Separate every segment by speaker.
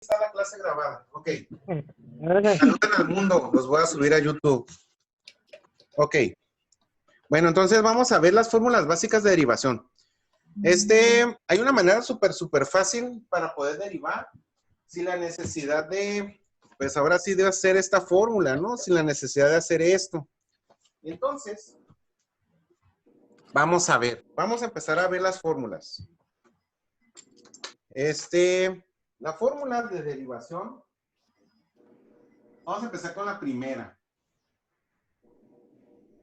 Speaker 1: está la clase grabada. Ok. Saluden al mundo. Los voy a subir a YouTube. Ok. Bueno, entonces vamos a ver las fórmulas básicas de derivación. Hay una manera súper fácil para poder derivar sin la necesidad de, pues ahora sí de hacer esta fórmula, ¿no? Sin la necesidad de hacer esto. Entonces, vamos a ver. Vamos a empezar a ver las fórmulas. La fórmula de derivación. Vamos a empezar con la primera.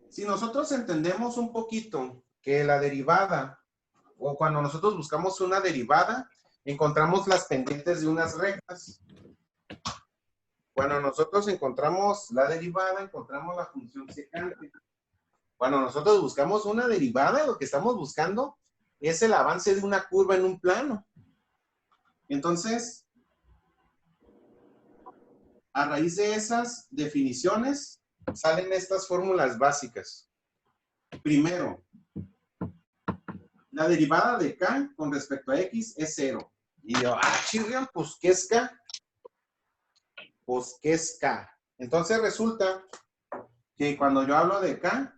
Speaker 1: Si nosotros entendemos un poquito que la derivada, o cuando nosotros buscamos una derivada, encontramos las pendientes de unas rectas. Cuando nosotros encontramos la derivada, encontramos la función secante. Cuando nosotros buscamos una derivada, lo que estamos buscando es el avance de una curva en un plano. Entonces, a raíz de esas definiciones, salen estas fórmulas básicas. Primero, la derivada de k con respecto a x es 0. Y yo, chirrión, pues, ¿qué es k? Pues, ¿qué es k? Entonces resulta que cuando yo hablo de k,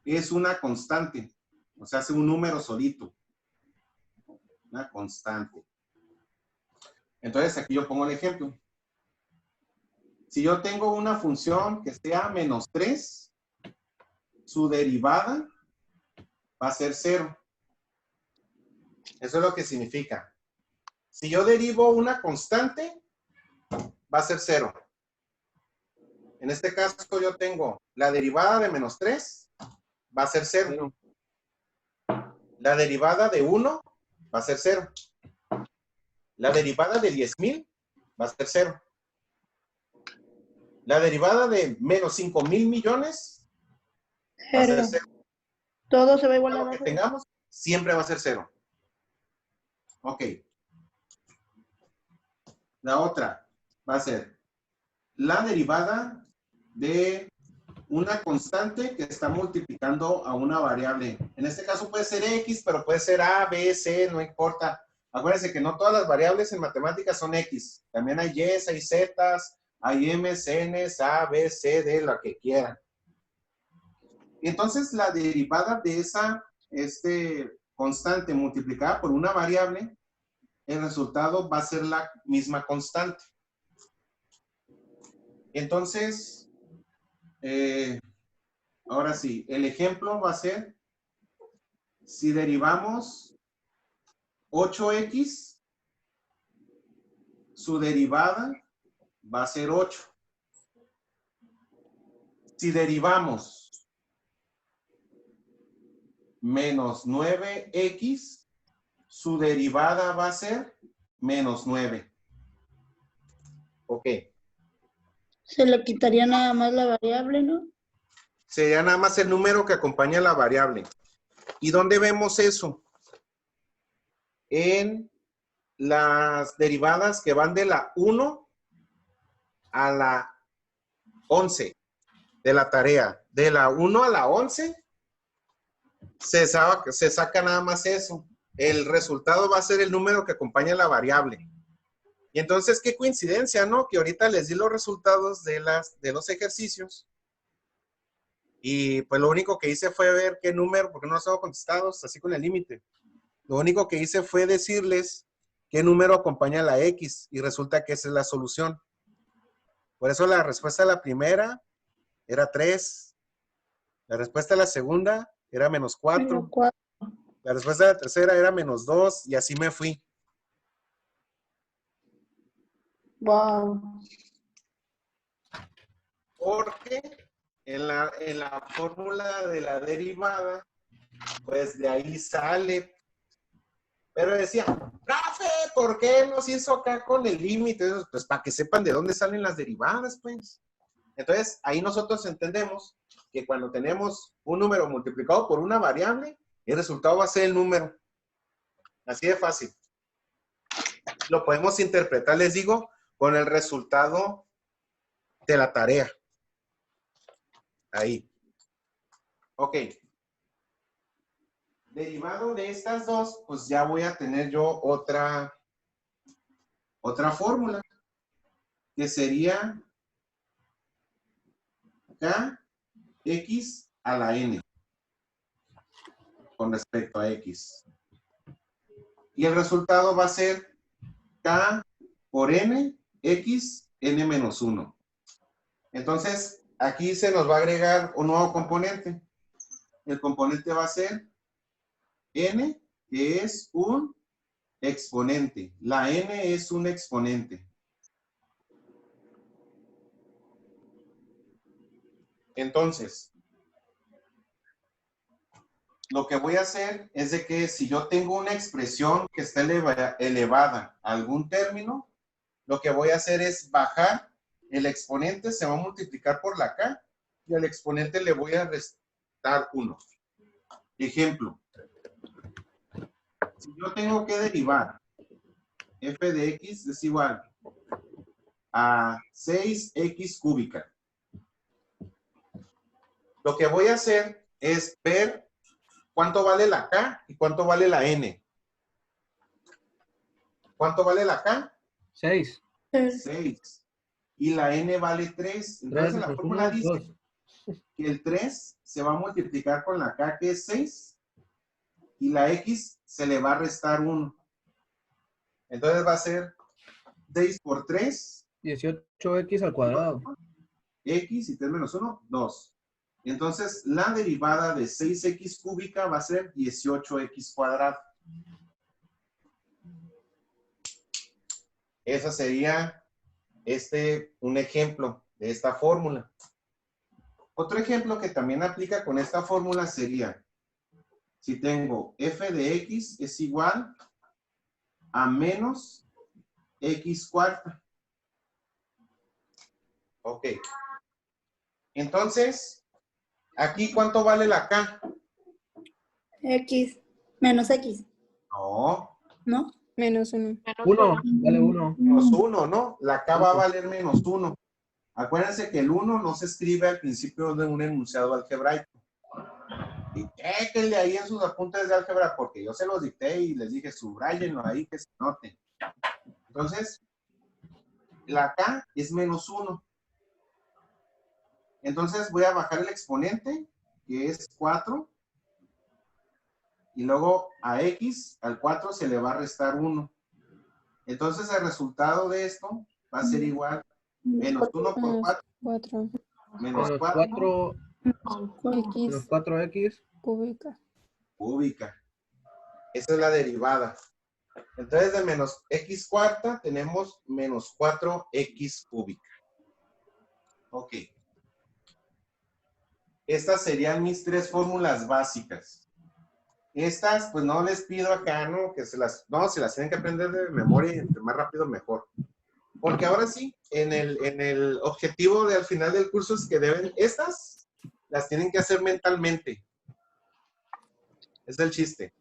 Speaker 1: es una constante. O sea, es un número solito. Una constante. Entonces, aquí yo pongo el ejemplo. Si yo tengo una función que sea menos 3, su derivada va a ser 0. Eso es lo que significa. Si yo derivo una constante, va a ser 0. En este caso yo tengo la derivada de menos 3, va a ser 0. La derivada de 1 va a ser 0. La derivada de 10,000 va a ser 0. La derivada de menos 5,000 millones va a ser 0.
Speaker 2: Todo se va a igualar.
Speaker 1: Lo que tengamos siempre va a ser 0. Ok. La otra va a ser la derivada de una constante que está multiplicando a una variable. En este caso puede ser X, pero puede ser A, B, C, no importa. Acuérdense que no todas las variables en matemáticas son X. También hay Y, hay Z, hay M, N, A, B, C, D, lo que quieran. Y entonces la derivada de esa constante multiplicada por una variable, el resultado va a ser la misma constante. Entonces, ahora sí, el ejemplo va a ser, si derivamos 8x, su derivada va a ser 8. Si derivamos menos 9x, su derivada va a ser menos 9. Ok.
Speaker 2: Se le quitaría nada más la variable, ¿no?
Speaker 1: Sería nada más el número que acompaña a la variable. ¿Y dónde vemos eso? En las derivadas que van de la 1 a la 11 de la tarea. De la 1 a la 11 se saca nada más eso. El resultado va a ser el número que acompaña a la variable. Y entonces, qué coincidencia, ¿no? Que ahorita les di los resultados de los ejercicios. Y pues lo único que hice fue ver qué número, porque no los tengo contestados, así con el límite. Lo único que hice fue decirles qué número acompaña a la X. Y resulta que esa es la solución. Por eso la respuesta a la primera era 3. La respuesta a la segunda era menos 4. La respuesta a la tercera era menos 2. Y así me fui.
Speaker 2: Wow.
Speaker 1: Porque en la fórmula de la derivada, pues de ahí sale. Pero decía, profe, ¿por qué nos hizo acá con el límite? Pues para que sepan de dónde salen las derivadas, pues. Entonces, ahí nosotros entendemos que cuando tenemos un número multiplicado por una variable, el resultado va a ser el número. Así de fácil. Lo podemos interpretar, les digo, con el resultado de la tarea. Ahí. Ok. Derivado de estas dos, pues ya voy a tener yo otra otra fórmula, que sería kx a la n con respecto a x. Y el resultado va a ser k por n, x, n menos 1. Entonces, aquí se nos va a agregar un nuevo componente. El componente va a ser n, que es un exponente. La n es un exponente. Entonces, lo que voy a hacer es de que si yo tengo una expresión que está elevada a algún término, lo que voy a hacer es bajar el exponente, se va a multiplicar por la k, y al exponente le voy a restar 1. Ejemplo, si yo tengo que derivar f de x es igual a 6x cúbica, lo que voy a hacer es ver cuánto vale la k y cuánto vale la n. ¿Cuánto vale la k?
Speaker 3: 6.
Speaker 1: 6. Y la n vale 3. Entonces en la fórmula dice que el 3 se va a multiplicar con la k, que es 6, y la x se le va a restar 1. Entonces va a ser 6 por 3.
Speaker 3: 18x al cuadrado.
Speaker 1: X y 3 menos 1, 2. Entonces la derivada de 6x cúbica va a ser 18x cuadrado. Esa sería un ejemplo de esta fórmula. Otro ejemplo que también aplica con esta fórmula sería, si tengo f de x es igual a menos x cuarta. Ok. Entonces, aquí, ¿cuánto vale la k?
Speaker 2: X. Menos X.
Speaker 1: No.
Speaker 2: ¿No?
Speaker 4: Menos 1.
Speaker 3: 1, vale 1.
Speaker 1: Menos 1, ¿no? La k va a valer menos 1. Acuérdense que el 1 no se escribe al principio de un enunciado algebraico. Y chéquenle ahí en sus apuntes de álgebra, porque yo se los dicté y les dije, subrayenlo ahí que se note. Entonces, la k es menos 1. Entonces voy a bajar el exponente, que es 4. Y luego a x, al 4 se le va a restar 1. Entonces el resultado de esto va a ser igual menos 1 por 4.
Speaker 4: 4.
Speaker 1: Menos
Speaker 3: Menos
Speaker 1: 4
Speaker 3: menos 4x
Speaker 1: cúbica. Esa es la derivada. Entonces de menos x cuarta tenemos menos 4x cúbica. Ok. Estas serían mis 3 fórmulas básicas. Estas, pues no les pido acá, ¿no? Que se las tienen que aprender de memoria y entre más rápido mejor. Porque ahora sí, en el objetivo al final del curso es que estas las tienen que hacer mentalmente. Es el chiste.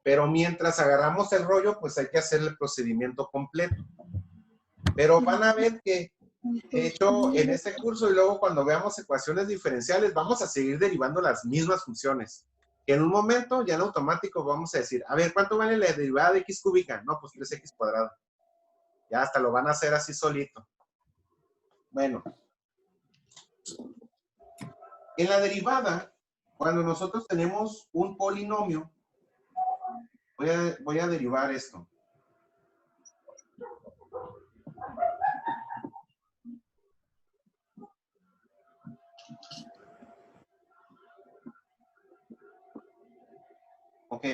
Speaker 1: Pero mientras agarramos el rollo, pues hay que hacer el procedimiento completo. Pero van a ver que, de hecho, en este curso y luego cuando veamos ecuaciones diferenciales, vamos a seguir derivando las mismas funciones. Que en un momento, ya en automático, vamos a decir, a ver, ¿cuánto vale la derivada de x cúbica? No, pues 3x cuadrado. Ya hasta lo van a hacer así solito. Bueno. En la derivada, cuando nosotros tenemos un polinomio, voy a derivar esto. Ok.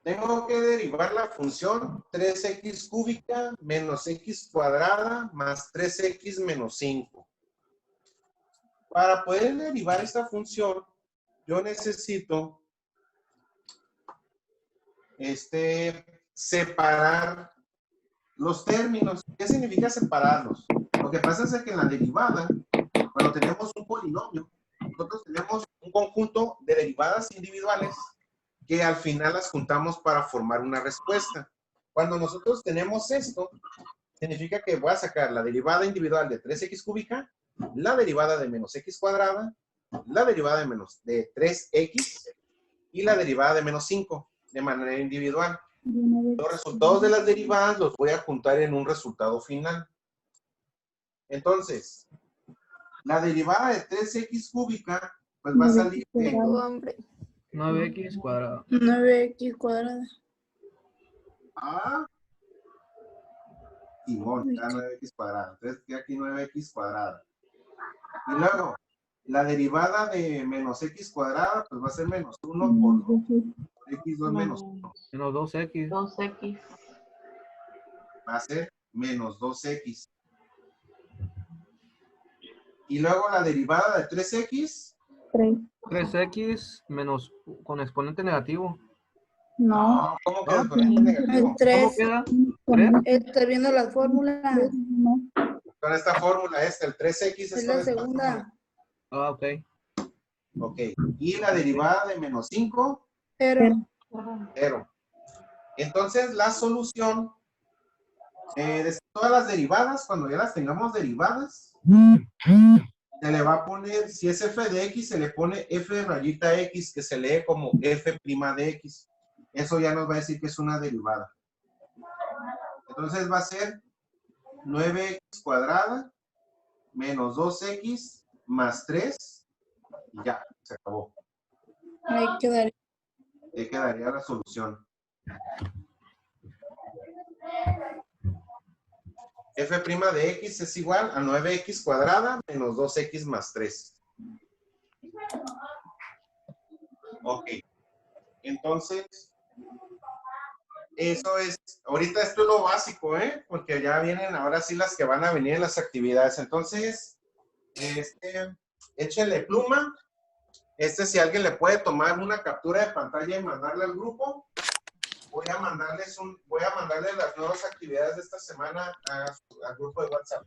Speaker 1: Tengo que derivar la función 3x cúbica menos x cuadrada más 3x menos 5. Para poder derivar esta función, yo necesito separar los términos. ¿Qué significa separarlos? Lo que pasa es que en la derivada, cuando tenemos un polinomio, nosotros tenemos un conjunto de derivadas individuales que al final las juntamos para formar una respuesta. Cuando nosotros tenemos esto, significa que voy a sacar la derivada individual de 3x cúbica, la derivada de menos x cuadrada, la derivada de 3x y la derivada de menos 5 de manera individual. Los resultados de las derivadas los voy a juntar en un resultado final. Entonces, la derivada de 3x cúbica, pues va a salir de
Speaker 2: Tengo hambre.
Speaker 3: 9x cuadrado.
Speaker 2: 9x cuadrada.
Speaker 1: Simón, da 9x cuadrada. Entonces, queda aquí 9x cuadrada. Y luego, la derivada de menos x cuadrada, pues va a ser menos 1 por x2 menos 1.
Speaker 3: Menos 2x.
Speaker 4: 2x.
Speaker 1: Va a ser menos 2x. Y luego la derivada de 3x.
Speaker 3: 3x menos con exponente negativo.
Speaker 2: No.
Speaker 1: ¿Cómo que exponente negativo?
Speaker 3: ¿Cómo
Speaker 2: 3.
Speaker 3: queda? 3.
Speaker 2: Estoy viendo las fórmulas.
Speaker 1: Con esta fórmula el 3x
Speaker 2: Es
Speaker 1: con
Speaker 2: la
Speaker 1: esta
Speaker 2: segunda.
Speaker 3: Ah, ok.
Speaker 1: fórmula. Ok. Y la derivada de menos 5,
Speaker 2: 0.
Speaker 1: 0. Entonces, la solución de todas las derivadas, cuando ya las tengamos derivadas, se le va a poner, si es f de x, se le pone f de rayita x, que se lee como f' de x. Eso ya nos va a decir que es una derivada. Entonces va a ser 9x cuadrada menos 2x más 3 y ya, se acabó.
Speaker 2: Ahí quedaría.
Speaker 1: Ahí quedaría la solución. F' de x es igual a 9x cuadrada menos 2x más 3. Ok. Entonces, eso es, ahorita esto es lo básico, porque ya vienen ahora sí las que van a venir en las actividades. Entonces, échenle pluma. Si alguien le puede tomar una captura de pantalla y mandarle al grupo, voy a mandarle las nuevas actividades de esta semana al grupo de WhatsApp.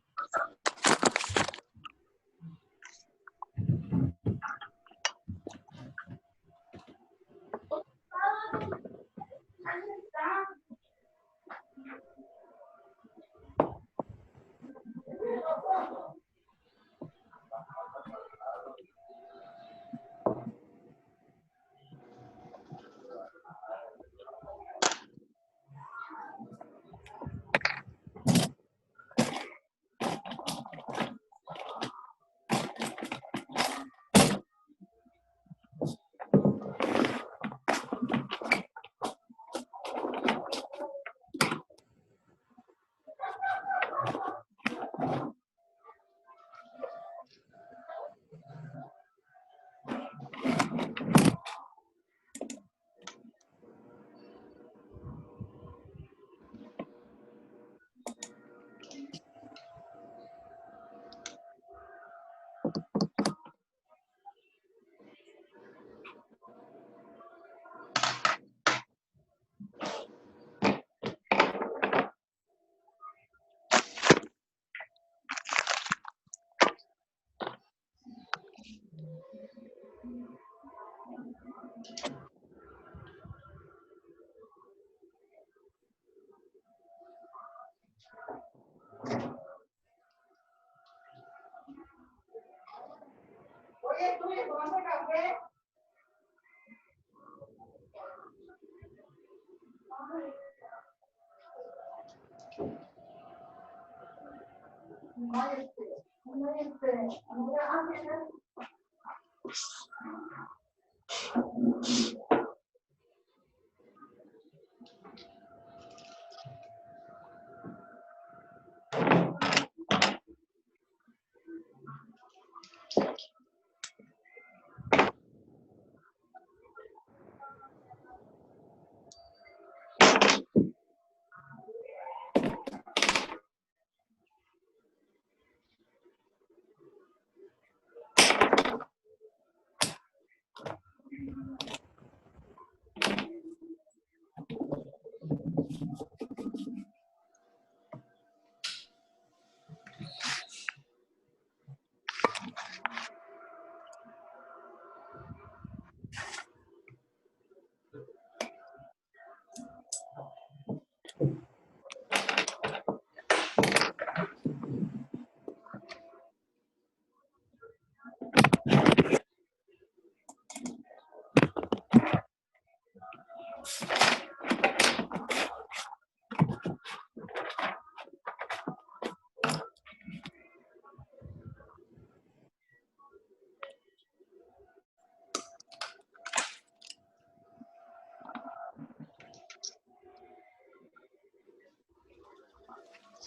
Speaker 1: Oye, ¿tú le tomaste café?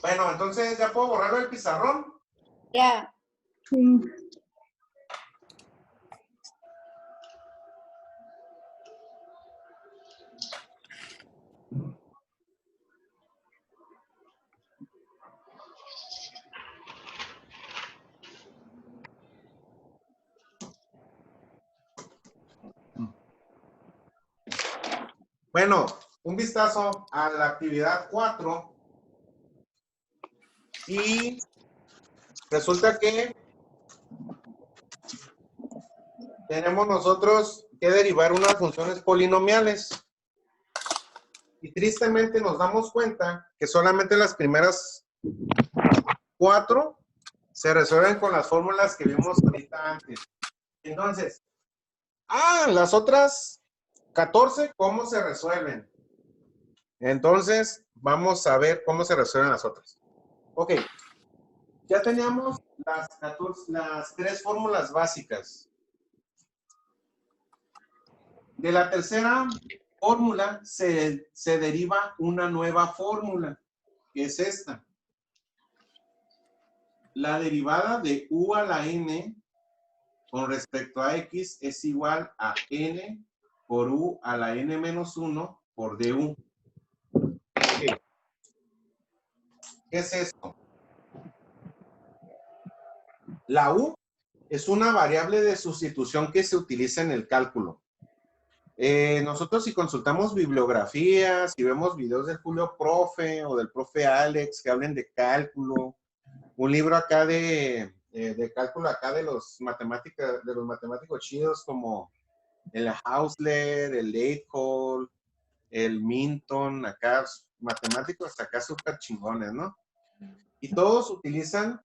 Speaker 1: Bueno, entonces, ¿ya puedo borrarlo del pizarrón?
Speaker 2: Ya. Sí.
Speaker 1: Bueno, un vistazo a la actividad 4. Y resulta que tenemos nosotros que derivar unas funciones polinomiales. Y tristemente nos damos cuenta que solamente las primeras 4 se resuelven con las fórmulas que vimos ahorita antes. Entonces, las otras 14, ¿cómo se resuelven? Entonces, vamos a ver cómo se resuelven las otras. Ok, ya teníamos las 3 fórmulas básicas. De la tercera fórmula se deriva una nueva fórmula, que es esta. La derivada de u a la n con respecto a x es igual a n por u a la n menos 1 por du. Okay. ¿Qué es esto? La u es una variable de sustitución que se utiliza en el cálculo. Nosotros si consultamos bibliografías, si vemos videos del Julio Profe o del profe Alex que hablen de cálculo, un libro acá de cálculo acá de los matemáticos chidos como el Hausler, el Leithold, el Minton, acá matemáticos acá súper chingones, ¿no? Y todos utilizan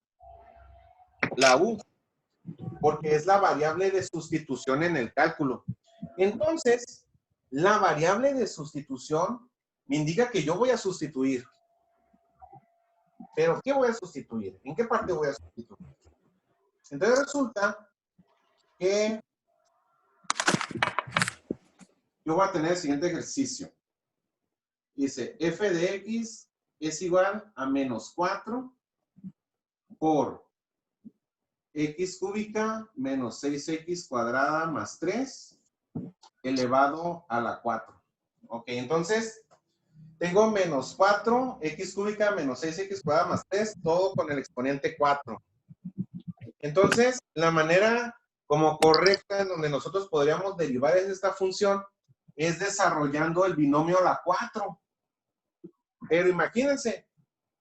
Speaker 1: la U porque es la variable de sustitución en el cálculo. Entonces, la variable de sustitución me indica que yo voy a sustituir. ¿Pero qué voy a sustituir? ¿En qué parte voy a sustituir? Entonces resulta que yo voy a tener el siguiente ejercicio. Dice, f de x es igual a menos 4 por x cúbica menos 6x cuadrada más 3 elevado a la 4. Ok, entonces tengo menos 4, x cúbica menos 6x cuadrada más 3, todo con el exponente 4. Entonces, la manera como correcta en donde nosotros podríamos derivar esta función es desarrollando el binomio a la 4. Pero imagínense,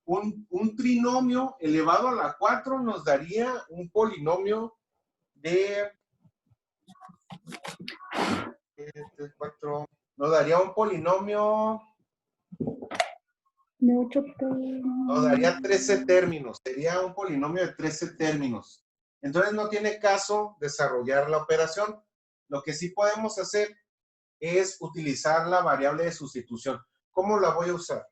Speaker 1: un trinomio elevado a la 4 nos daría un polinomio de 4, nos daría un polinomio, nos daría 13 términos, sería un polinomio de 13 términos. Entonces no tiene caso desarrollar la operación. Lo que sí podemos hacer es utilizar la variable de sustitución. ¿Cómo la voy a usar?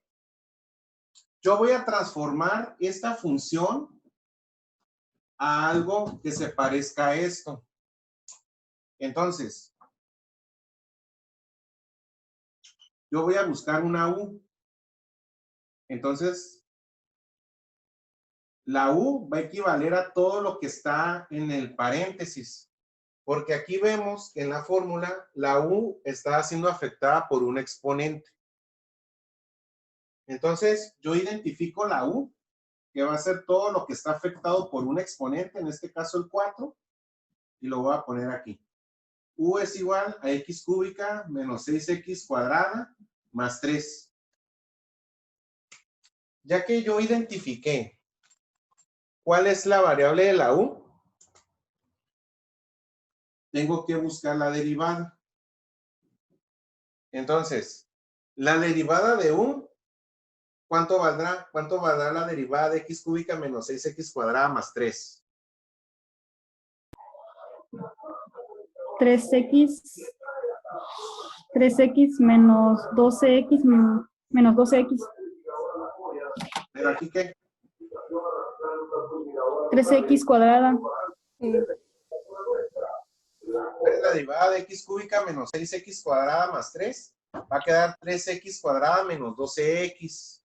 Speaker 1: Yo voy a transformar esta función a algo que se parezca a esto. Entonces, yo voy a buscar una U. Entonces, la U va a equivaler a todo lo que está en el paréntesis. Porque aquí vemos que en la fórmula la U está siendo afectada por un exponente. Entonces, yo identifico la U, que va a ser todo lo que está afectado por un exponente, en este caso el 4, y lo voy a poner aquí. U es igual a x cúbica menos 6x cuadrada más 3. Ya que yo identifiqué cuál es la variable de la U, tengo que buscar la derivada. Entonces, la derivada de U, ¿cuánto valdrá? ¿Cuánto valdrá la derivada de x cúbica menos 6x cuadrada más 3?
Speaker 2: 3x menos 12x menos 12x.
Speaker 1: ¿Pero aquí qué?
Speaker 2: 3x cuadrada.
Speaker 1: La derivada de x cúbica menos 6x cuadrada más 3 va a quedar 3x cuadrada menos 12x.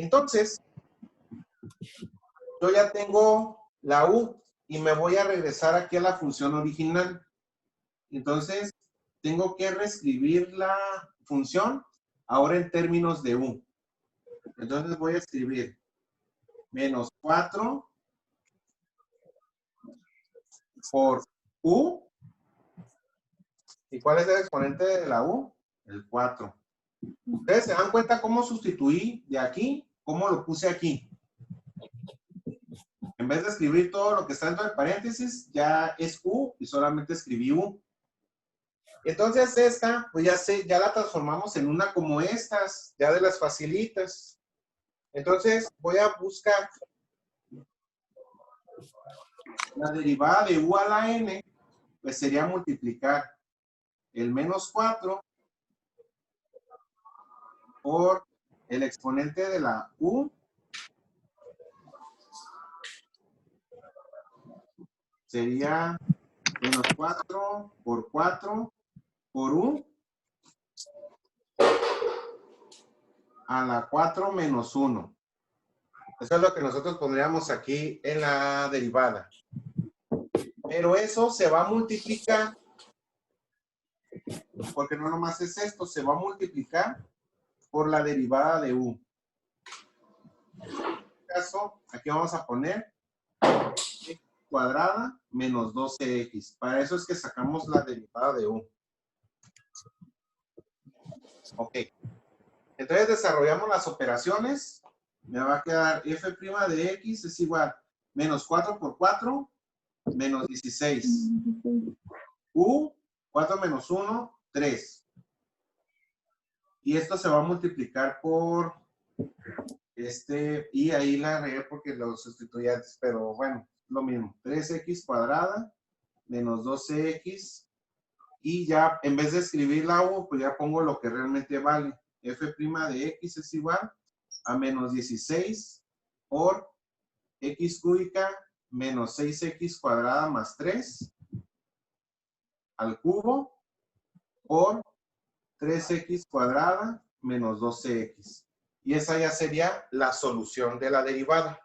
Speaker 1: Entonces, yo ya tengo la U y me voy a regresar aquí a la función original. Entonces, tengo que reescribir la función ahora en términos de U. Entonces voy a escribir menos 4 por U. ¿Y cuál es el exponente de la U? El 4. ¿Ustedes se dan cuenta cómo sustituí de aquí? ¿Cómo lo puse aquí? En vez de escribir todo lo que está dentro del paréntesis, ya es U y solamente escribí U. Entonces esta, pues ya la transformamos en una como estas, ya de las facilitas. Entonces voy a buscar la derivada de U a la N, pues sería multiplicar el menos 4 por el exponente de la U, sería menos 4 por 4 por U a la 4 menos 1. Eso es lo que nosotros pondríamos aquí en la derivada. Pero eso se va a multiplicar, porque no nomás es esto, se va a multiplicar por la derivada de U. En este caso, aquí vamos a poner x cuadrada menos 12x. Para eso es que sacamos la derivada de U. Ok. Entonces desarrollamos las operaciones. Me va a quedar f' de x es igual menos 4 por 4 menos 16. U, 4 menos 1, 3. Y esto se va a multiplicar por y ahí la regué porque lo sustituí antes, pero bueno, lo mismo. 3x cuadrada menos 12x. Y ya, en vez de escribir la U, pues ya pongo lo que realmente vale. F' de x es igual a menos 16 por x cúbica menos 6x cuadrada más 3 al cubo por 3x cuadrada menos 12x. Y esa ya sería la solución de la derivada.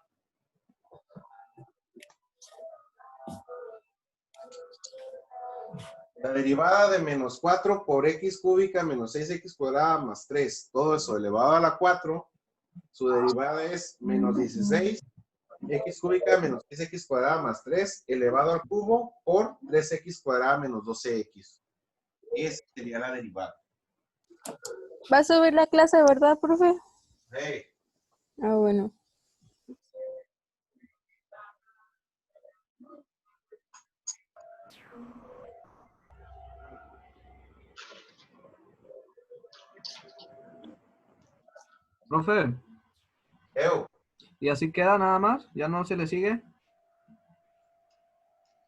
Speaker 1: La derivada de menos 4 por x cúbica menos 6x cuadrada más 3, todo eso elevado a la 4, su derivada es menos 16 x cúbica menos 6x cuadrada más 3 elevado al cubo por 3x cuadrada menos 12x. Esa sería la derivada.
Speaker 4: Va a subir la clase, ¿verdad, profe?
Speaker 1: Hey.
Speaker 4: Ah, bueno.
Speaker 3: Profe, ¿y así queda nada más? ¿Ya no se le sigue?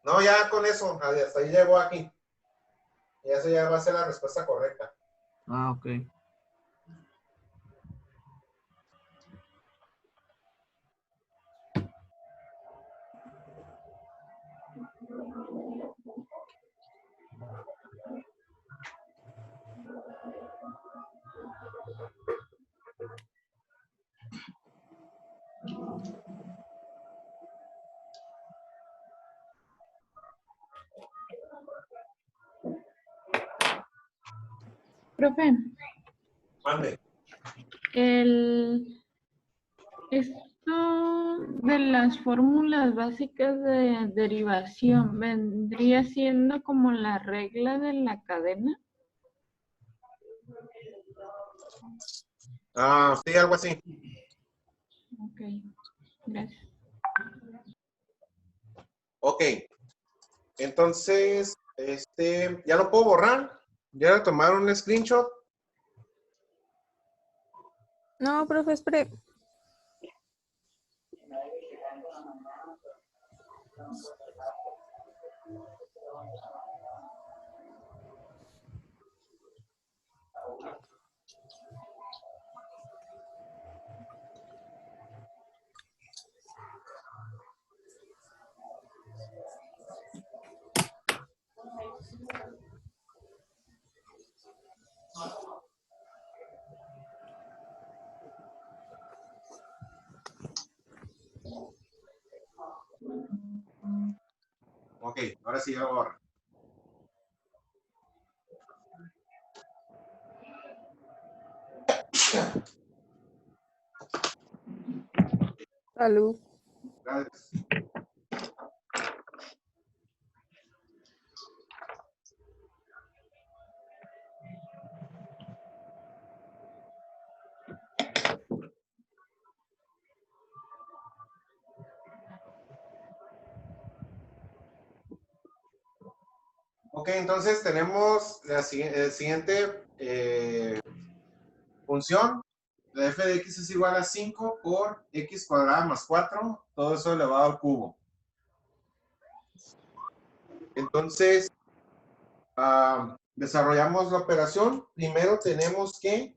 Speaker 1: No, ya con eso, hasta ahí llegó aquí. Y eso ya va a ser la respuesta correcta.
Speaker 3: Ah, ok.
Speaker 2: Profe,
Speaker 1: Mande.
Speaker 2: Esto de las fórmulas básicas de derivación vendría siendo como la regla de la cadena.
Speaker 1: Ah, sí, algo así.
Speaker 2: Ok, gracias.
Speaker 1: Ok. Entonces, ya lo puedo borrar. Ya le tomaron un screenshot.
Speaker 4: No, profe, espere.
Speaker 1: Ok, ahora sí ya lo borro.
Speaker 4: Salud.
Speaker 1: Gracias. Ok, entonces tenemos la siguiente función. La f de x es igual a 5 por x cuadrada más 4, todo eso elevado al cubo. Entonces, desarrollamos la operación. Primero tenemos que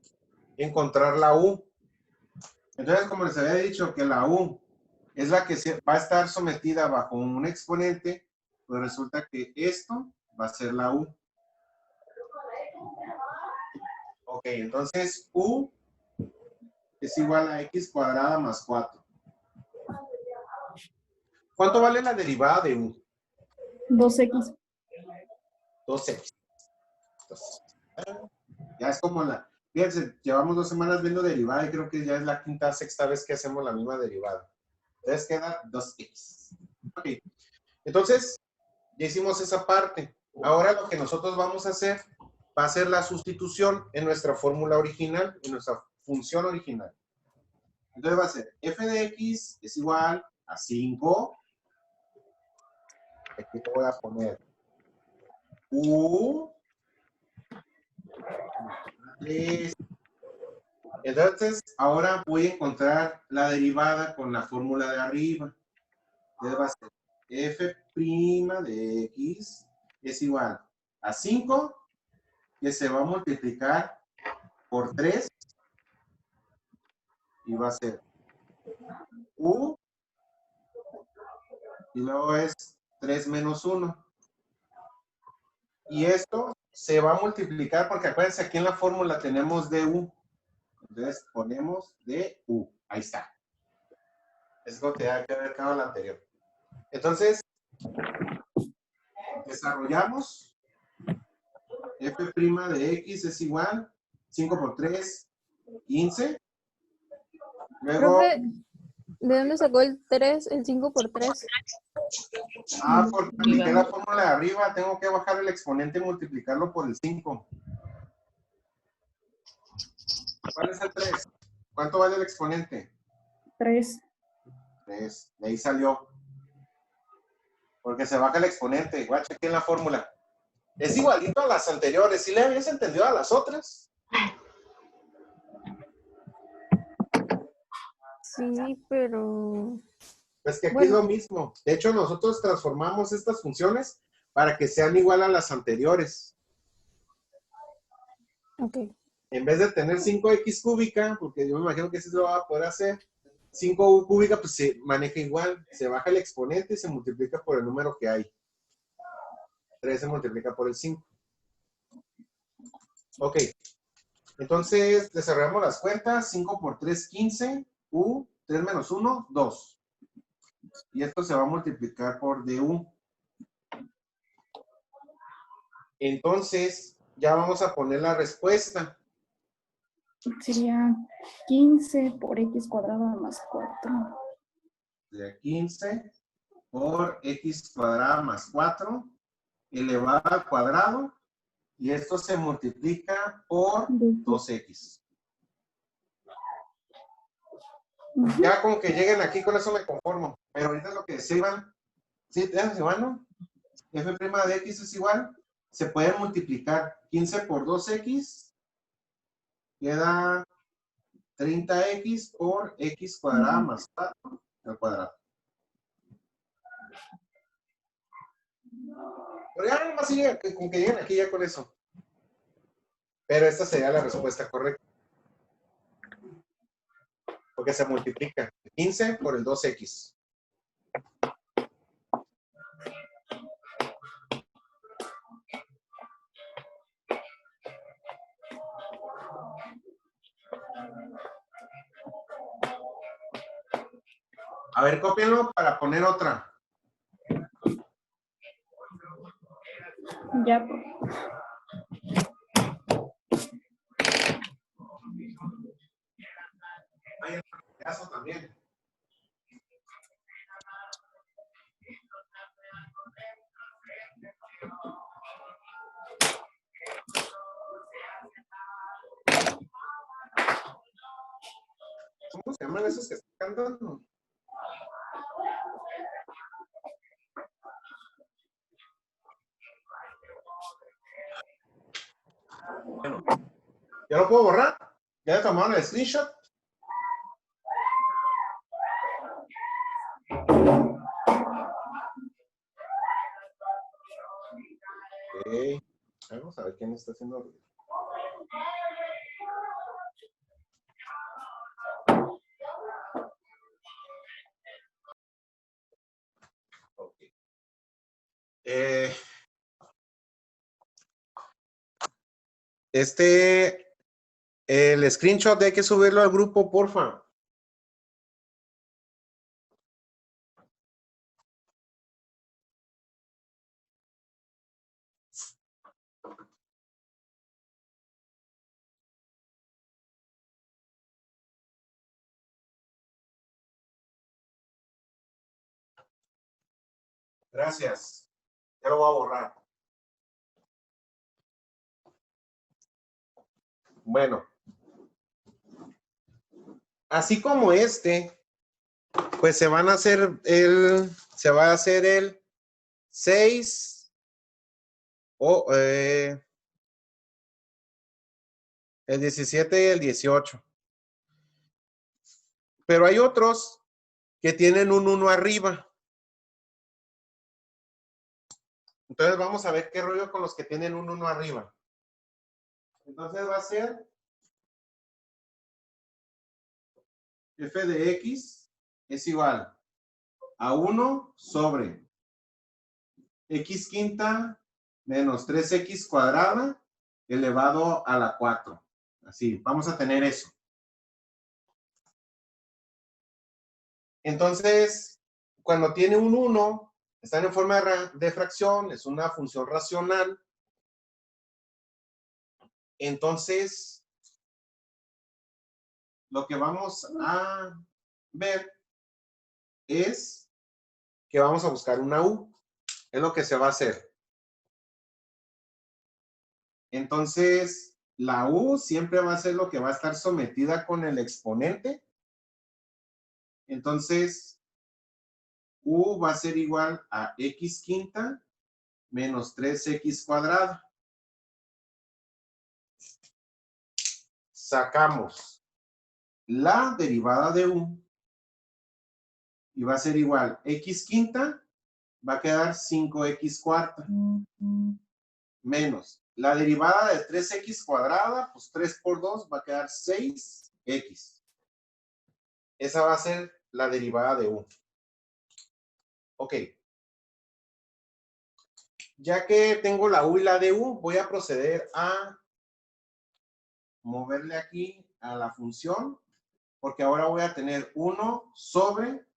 Speaker 1: encontrar la u. Entonces, como les había dicho que la u es la que va a estar sometida bajo un exponente, pues resulta que esto va a ser la u. Ok, entonces u es igual a x cuadrada más 4. ¿Cuánto vale la derivada de u?
Speaker 5: 2x.
Speaker 1: 2x. Ya es como la... Fíjense, llevamos 2 semanas viendo derivada y creo que ya es la quinta, sexta vez que hacemos la misma derivada. Entonces queda 2x. Ok. Entonces, ya hicimos esa parte. Ahora lo que nosotros vamos a hacer va a ser la sustitución en nuestra fórmula original, en nuestra función original. Entonces va a ser f de x es igual a 5. Aquí te voy a poner u 3. Entonces, ahora voy a encontrar la derivada con la fórmula de arriba. Entonces va a ser f' de x es igual a 5, que se va a multiplicar por 3, y va a ser u, y luego es 3 menos 1. Y esto se va a multiplicar, porque acuérdense, aquí en la fórmula tenemos du. Entonces ponemos du. Ahí está. Es lo que tenía que haber quedado la anterior. Entonces, desarrollamos f' de x es igual 5 por 3, 15. Luego,
Speaker 4: Profe, ¿de dónde sacó el 3, el 5 por 3?
Speaker 1: porque apliqué la fórmula de arriba, tengo que bajar el exponente y multiplicarlo por el 5. ¿Cuál es el 3? ¿Cuánto vale el exponente?
Speaker 5: 3.
Speaker 1: 3. De ahí salió. Porque se baja el exponente. Guacha, aquí en la fórmula. Es igualito a las anteriores. ¿Sí le habías entendido a las otras?
Speaker 4: Sí, pero...
Speaker 1: Pues que aquí
Speaker 4: Bueno.
Speaker 1: es lo mismo. De hecho, nosotros transformamos estas funciones para que sean igual a las anteriores.
Speaker 4: Ok.
Speaker 1: En vez de tener 5x cúbica, porque yo me imagino que sí lo va a poder hacer, 5u cúbica, pues se maneja igual. Se baja el exponente y se multiplica por el número que hay. 3 se multiplica por el 5. Ok. Entonces, desarrollamos las cuentas. 5 por 3, 15. U, 3 menos 1, 2. Y esto se va a multiplicar por du. Entonces, ya vamos a poner la respuesta.
Speaker 5: Sería 15 por x cuadrada más 4.
Speaker 1: De 15 por x cuadrada más 4 elevado al cuadrado. Y esto se multiplica por 2x. Ya con que lleguen aquí, con eso me conformo. Pero ahorita lo que decía Iván, ¿sí? Iván, ¿no? F' de x es igual, se puede multiplicar 15 por 2x, queda 30x por x cuadrada más 4 al cuadrado. Pero ya nomás sigue, con que lleguen aquí ya con eso. Pero esta sería la respuesta correcta. Porque se multiplica 15 por el 2x. A ver, cópienlo para poner otra.
Speaker 5: Ya, profe.
Speaker 1: Hay el caso también. ¿Cómo se llaman esos que están cantando? Bueno, ¿ya lo puedo borrar? ¿Ya le tomaron el screenshot? Ok. Vamos a ver quién está haciendo ruido. Ok. El screenshot hay que subirlo al grupo, porfa. Gracias. Ya lo voy a borrar. Bueno. Así como pues se van a hacer se va a hacer el 6 o el 17 y el 18. Pero hay otros que tienen un 1 arriba. Entonces vamos a ver qué rollo con los que tienen un 1 arriba. Entonces va a ser f de x es igual a 1 sobre x quinta menos 3x cuadrada elevado a la 4. Así, vamos a tener eso. Entonces, cuando tiene un 1, están en forma de fracción, es una función racional. Entonces, lo que vamos a ver es que vamos a buscar una u. Es lo que se va a hacer. Entonces, la u siempre va a ser lo que va a estar sometida con el exponente. Entonces, u va a ser igual a x quinta menos 3x cuadrada. Sacamos la derivada de u y va a ser igual x quinta, va a quedar 5x cuarta, menos la derivada de 3x cuadrada, pues 3 por 2 va a quedar 6x. Esa va a ser la derivada de u. Ok. Ya que tengo la u y la de u, voy a proceder a moverle aquí a la función, porque ahora voy a tener 1 sobre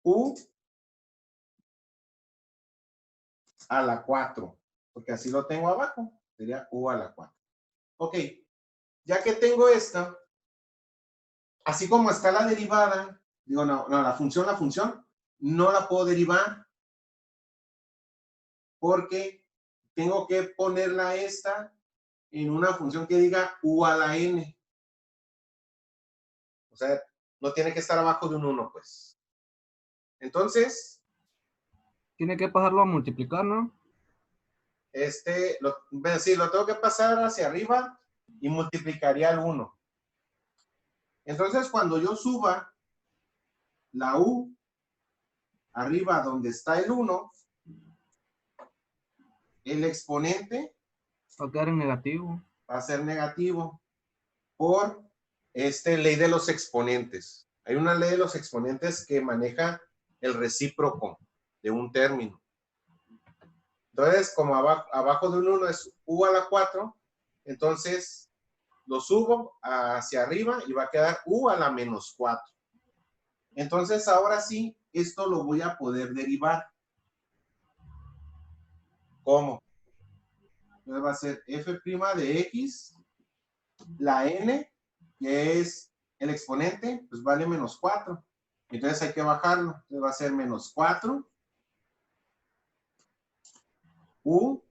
Speaker 1: u a la 4, porque así lo tengo abajo, sería u a la 4. Ok, ya que tengo esta, así como está la derivada, digo, no, la función, no la puedo derivar, porque tengo que ponerla esta en una función que diga u a la n. O sea, no tiene que estar abajo de un 1, pues. Entonces,
Speaker 3: tiene que pasarlo a multiplicar, ¿no?
Speaker 1: Sí, lo tengo que pasar hacia arriba y multiplicaría el 1. Entonces, cuando yo suba la u arriba donde está el 1, el exponente
Speaker 3: va a quedar en negativo.
Speaker 1: Va a ser negativo por ley de los exponentes. Hay una ley de los exponentes que maneja el recíproco de un término. Entonces, como abajo de un 1 es u a la 4, entonces lo subo hacia arriba y va a quedar u a la menos 4. Entonces, ahora sí, esto lo voy a poder derivar. ¿Cómo? Entonces va a ser f' de x, la n, que es el exponente, pues vale menos 4. Entonces hay que bajarlo. Entonces va a ser menos 4, u,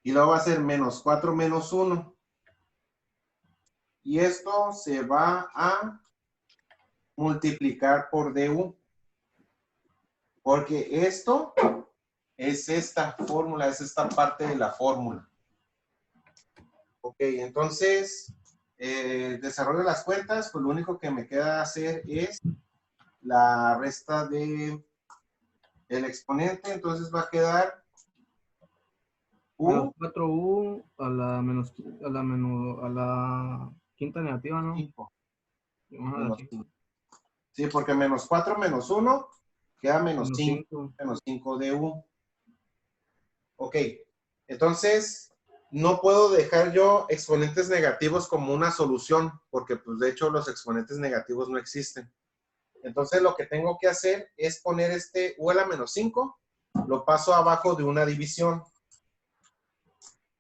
Speaker 1: y luego va a ser menos 4 menos 1. Y esto se va a multiplicar por du. Porque esto es esta fórmula, es esta parte de la fórmula. Ok, entonces, desarrollo las cuentas, pues lo único que me queda hacer es la resta de el exponente, entonces va a quedar
Speaker 3: Menos 4u a la quinta negativa, ¿no?
Speaker 1: 5.
Speaker 3: Vamos a la
Speaker 1: Menos
Speaker 3: 5.
Speaker 1: 5. Sí, porque menos 4 menos 1 queda menos 5.
Speaker 3: 5.
Speaker 1: Menos 5 de u. Ok, entonces no puedo dejar yo exponentes negativos como una solución, porque pues de hecho los exponentes negativos no existen. Entonces lo que tengo que hacer es poner este u a la menos 5, lo paso abajo de una división.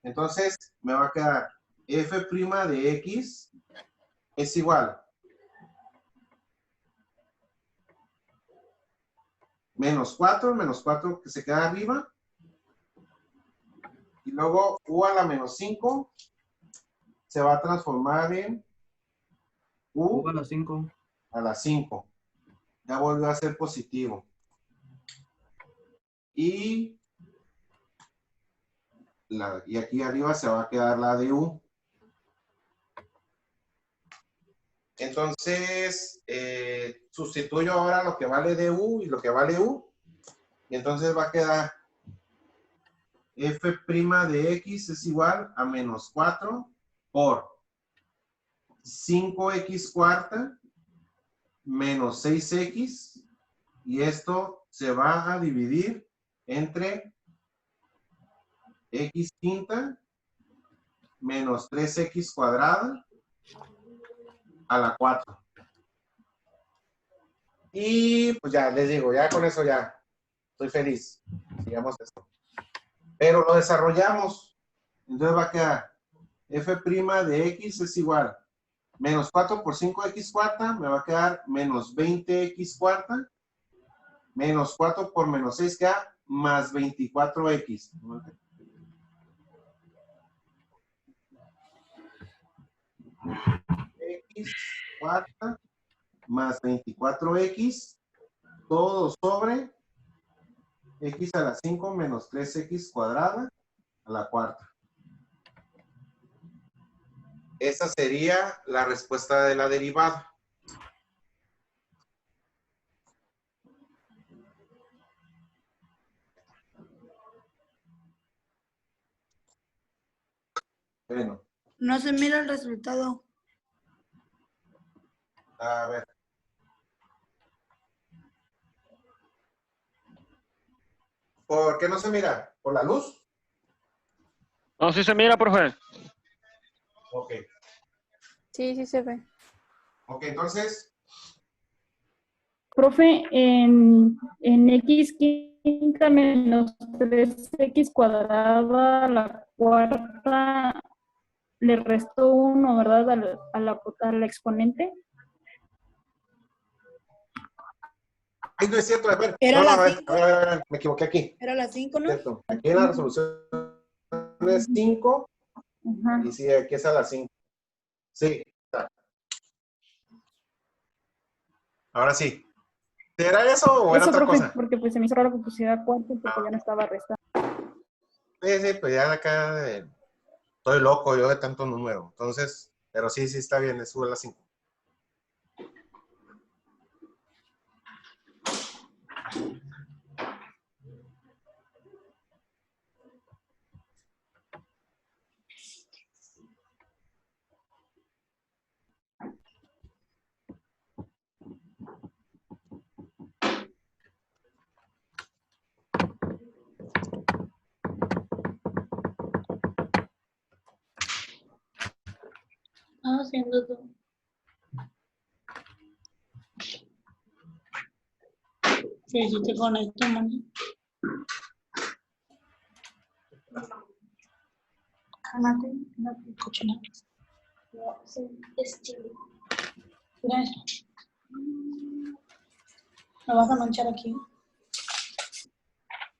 Speaker 1: Entonces me va a quedar f' de x es igual menos 4 que se queda arriba, y luego u a la menos 5 se va a transformar en u
Speaker 3: a la 5.
Speaker 1: a la 5. Ya volvió a ser positivo. Y aquí arriba se va a quedar la de u. Entonces, sustituyo ahora lo que vale de u y lo que vale u. Y entonces va a quedar f' de x es igual a menos 4 por 5x cuarta menos 6x. Y esto se va a dividir entre x quinta menos 3x cuadrada a la 4. Y pues ya, les digo, ya con eso ya estoy feliz. Sigamos esto. Pero lo desarrollamos. Entonces va a quedar f' de x es igual menos 4 por 5x cuarta, me va a quedar menos 20x cuarta, menos 4 por menos 6 queda más 24x. X cuarta más 24x, todo sobre x a la 5 menos 3x cuadrada a la cuarta. Esa sería la respuesta de la derivada. Bueno.
Speaker 6: No se mira el resultado.
Speaker 1: A ver. ¿Por qué no se mira? ¿Por la luz?
Speaker 7: No, sí se mira, profe.
Speaker 1: Ok.
Speaker 4: Sí, sí se ve.
Speaker 1: Ok, entonces.
Speaker 5: Profe, en x quinta menos 3x cuadrada a la cuarta le restó 1, ¿verdad? Al exponente.
Speaker 1: Ay, no es cierto, a ver.
Speaker 6: Era
Speaker 1: No,
Speaker 6: la
Speaker 1: a ver,
Speaker 6: 5.
Speaker 1: a ver, me equivoqué aquí.
Speaker 6: Era la 5, ¿no?
Speaker 1: Cierto. Aquí en la resolución es 5.
Speaker 5: Ajá.
Speaker 1: Y sí, aquí es a las 5. Sí. Está. Ahora sí. ¿Era eso o era
Speaker 5: Eso,
Speaker 1: otra
Speaker 5: profe,
Speaker 1: cosa?
Speaker 5: porque pues se me hizo raro que pusiera 4 porque ya no estaba restando.
Speaker 1: Sí, pues ya acá estoy loco yo de tanto número. Entonces, pero sí, sí está bien, sube a las 5.
Speaker 6: Haciendo tú. Sí, sí te conecto, mami. Cálmate, no te escucho nada. Mira eso. Me vas a manchar aquí.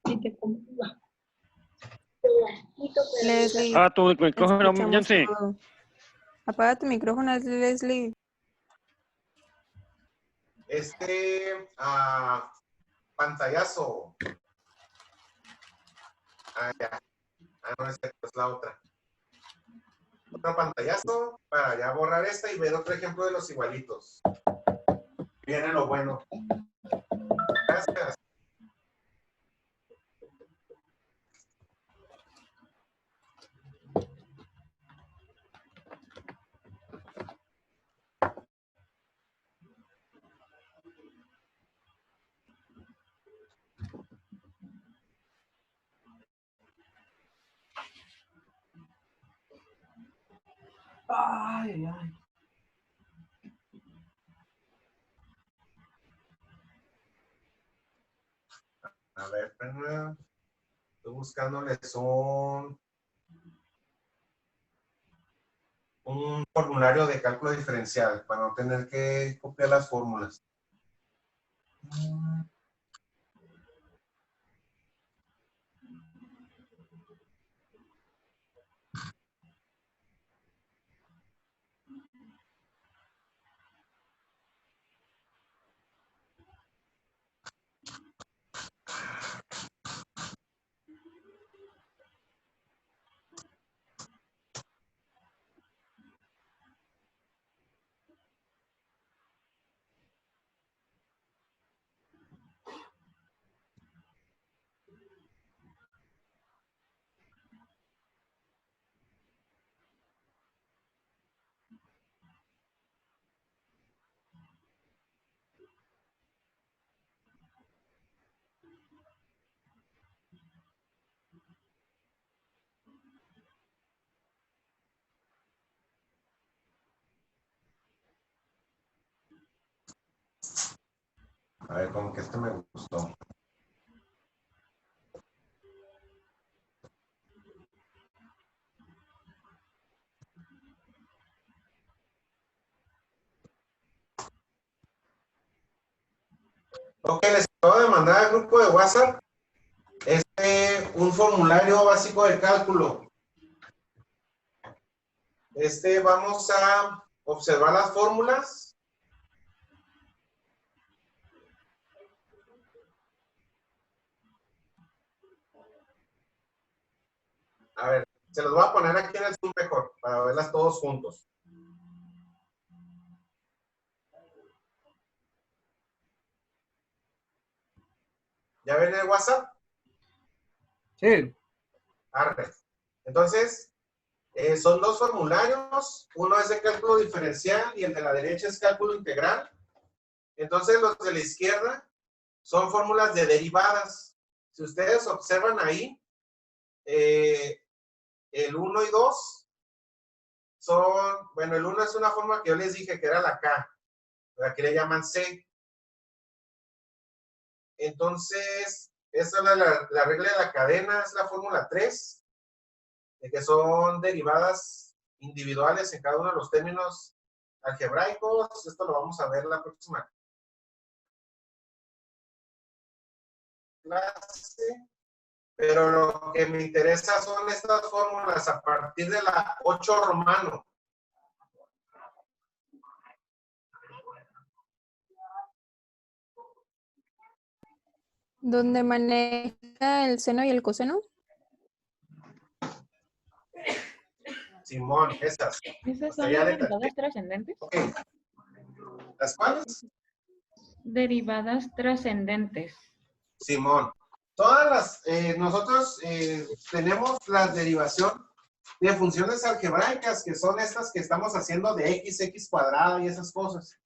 Speaker 6: Y te como.
Speaker 4: Leslie,
Speaker 7: Ah, tu
Speaker 4: te
Speaker 7: micrófono,
Speaker 4: escuchamos
Speaker 7: Yancy.
Speaker 4: todo. Apaga tu micrófono, Leslie.
Speaker 1: Pantallazo. Ah, ya. Ah, no, esta es la otra. Otro pantallazo para ya borrar esta y ver otro ejemplo de los igualitos. Viene lo bueno. Gracias.
Speaker 3: Ay, ay.
Speaker 1: A ver, espérame. Estoy buscándoles un formulario de cálculo diferencial para no tener que copiar las fórmulas. A ver, como que este me gustó. Ok, les acabo de mandar al grupo de WhatsApp un formulario básico de cálculo. Vamos a observar las fórmulas. A ver, se los voy a poner aquí en el Zoom mejor, para verlas todos juntos. ¿Ya ven el WhatsApp?
Speaker 3: Sí.
Speaker 1: Arre. Entonces, son dos formularios. Uno es de cálculo diferencial y el de la derecha es cálculo integral. Entonces, los de la izquierda son fórmulas de derivadas. Si ustedes observan ahí, el 1 y 2 son, bueno, el 1 es una fórmula que yo les dije que era la K, la que le llaman C. Entonces, esta es la regla de la cadena, es la fórmula 3, de que son derivadas individuales en cada uno de los términos algebraicos. Esto lo vamos a ver la próxima clase. Pero lo que me interesa son estas fórmulas a partir de la 8 romano.
Speaker 4: ¿Dónde maneja el seno y el coseno?
Speaker 1: Simón, esas.
Speaker 2: ¿Esas son las derivadas trascendentes?
Speaker 1: Okay. ¿Las cuáles?
Speaker 2: Derivadas trascendentes.
Speaker 1: Simón. Todas las, nosotros tenemos la derivación de funciones algebraicas, que son estas que estamos haciendo de x cuadrado y esas cosas.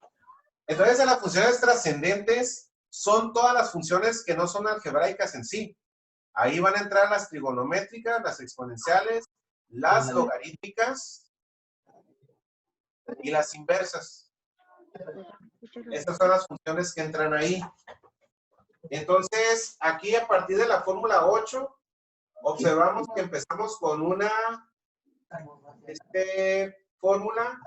Speaker 1: Entonces, en las funciones trascendentes son todas las funciones que no son algebraicas en sí. Ahí van a entrar las trigonométricas, las exponenciales, las logarítmicas y las inversas. Estas son las funciones que entran ahí. Entonces, aquí a partir de la fórmula 8, observamos que empezamos con una fórmula.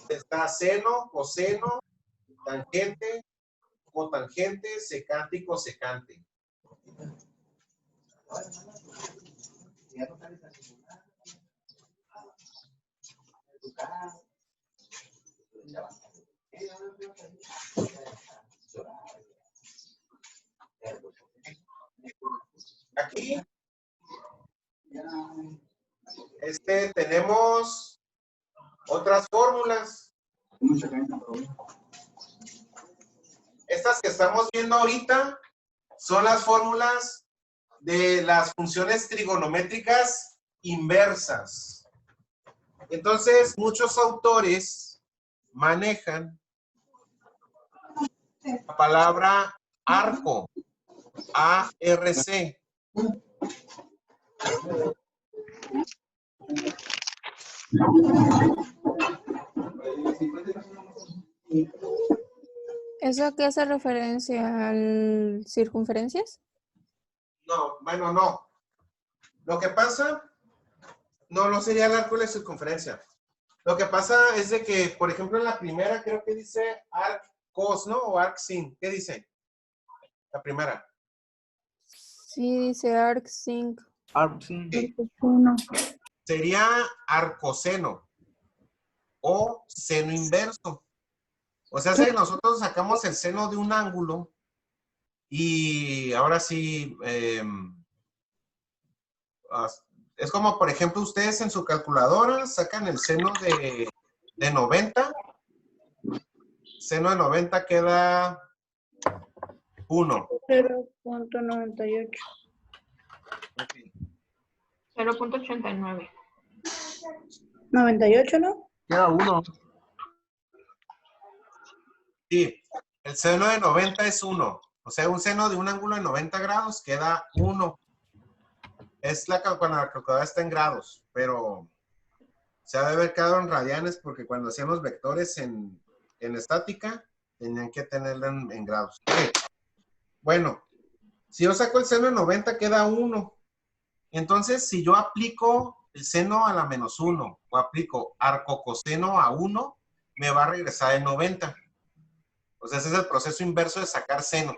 Speaker 1: Está seno, coseno, tangente, cotangente, secante y cosecante. Aquí tenemos otras fórmulas. Estas que estamos viendo ahorita son las fórmulas de las funciones trigonométricas inversas. Entonces, muchos autores manejan la palabra arco, A-R-C.
Speaker 4: ¿Eso a qué hace referencia? ¿Al circunferencias?
Speaker 1: No, bueno, no. Lo que pasa, no sería el arco de la circunferencia. Lo que pasa es de que, por ejemplo, en la primera creo que dice arc cos, ¿no? O arc sin. ¿Qué dice? La primera.
Speaker 4: Sí, dice arc sin.
Speaker 3: Arc sin.
Speaker 1: Sería arcoseno o seno inverso. O sea, si nosotros sacamos el seno de un ángulo y ahora sí, es como, por ejemplo, ustedes en su calculadora sacan el seno de 90. Seno de 90 queda 1.
Speaker 5: 0.98.
Speaker 1: Okay.
Speaker 2: 0.89.
Speaker 5: 98, ¿no?
Speaker 3: Queda 1.
Speaker 1: Sí, el seno de 90 es 1. O sea, un seno de un ángulo de 90 grados queda 1. Es cuando la calculadora está en grados, pero se ha de haber quedado en radianes porque cuando hacíamos vectores en estática, tenían que tenerla en grados. Okay. Bueno, si yo saco el seno de 90, queda 1. Entonces, si yo aplico el seno a la menos 1 o aplico arcocoseno a 1, me va a regresar el 90. O sea, ese es el proceso inverso de sacar seno.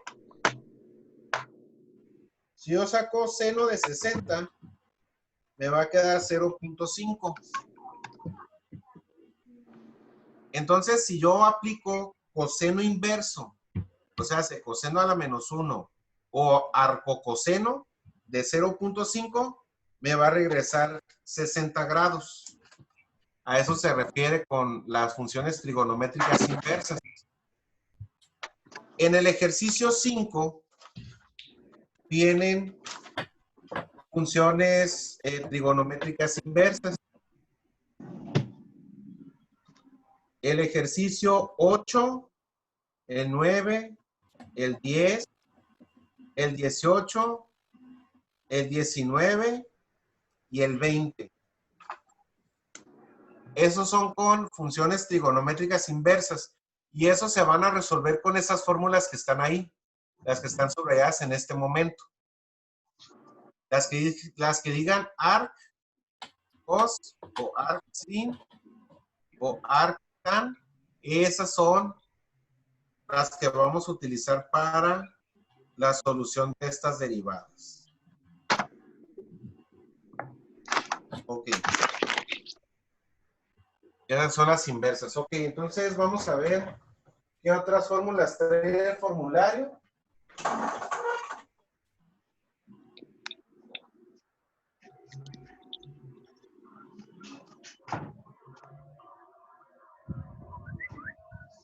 Speaker 1: Si yo saco seno de 60, me va a quedar 0.5. Entonces, si yo aplico coseno inverso, o sea, coseno a la menos 1 o arcocoseno de 0.5, me va a regresar 60 grados. A eso se refiere con las funciones trigonométricas inversas. En el ejercicio 5 vienen funciones trigonométricas inversas. El ejercicio 8, el 9, el 10, el 18, el 19 y el 20. Esos son con funciones trigonométricas inversas. Y eso se van a resolver con esas fórmulas que están ahí, las que están subrayadas en este momento. Las que digan arc, cos, o arc sin, o arc tan, esas son las que vamos a utilizar para la solución de estas derivadas. Ok. Esas son las inversas. Ok, entonces vamos a ver qué otras fórmulas trae el formulario.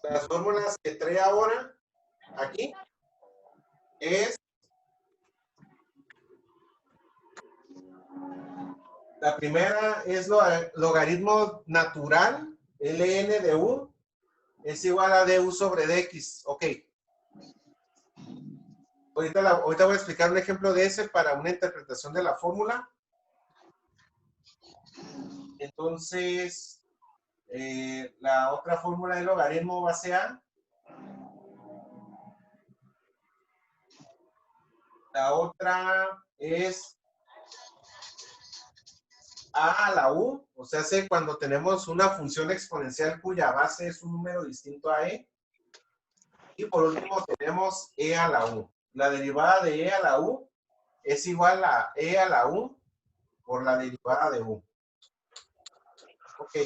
Speaker 1: Las fórmulas que trae ahora aquí es la primera es logaritmo natural, ln de u es igual a du sobre dx. Ok. Ahorita voy a explicar un ejemplo de ese para una interpretación de la fórmula. Entonces, la otra fórmula de logaritmo base A La otra es a la u, o sea, cuando tenemos una función exponencial cuya base es un número distinto a e. Y por último tenemos e a la u. La derivada de e a la u es igual a e a la u por la derivada de u. Ok.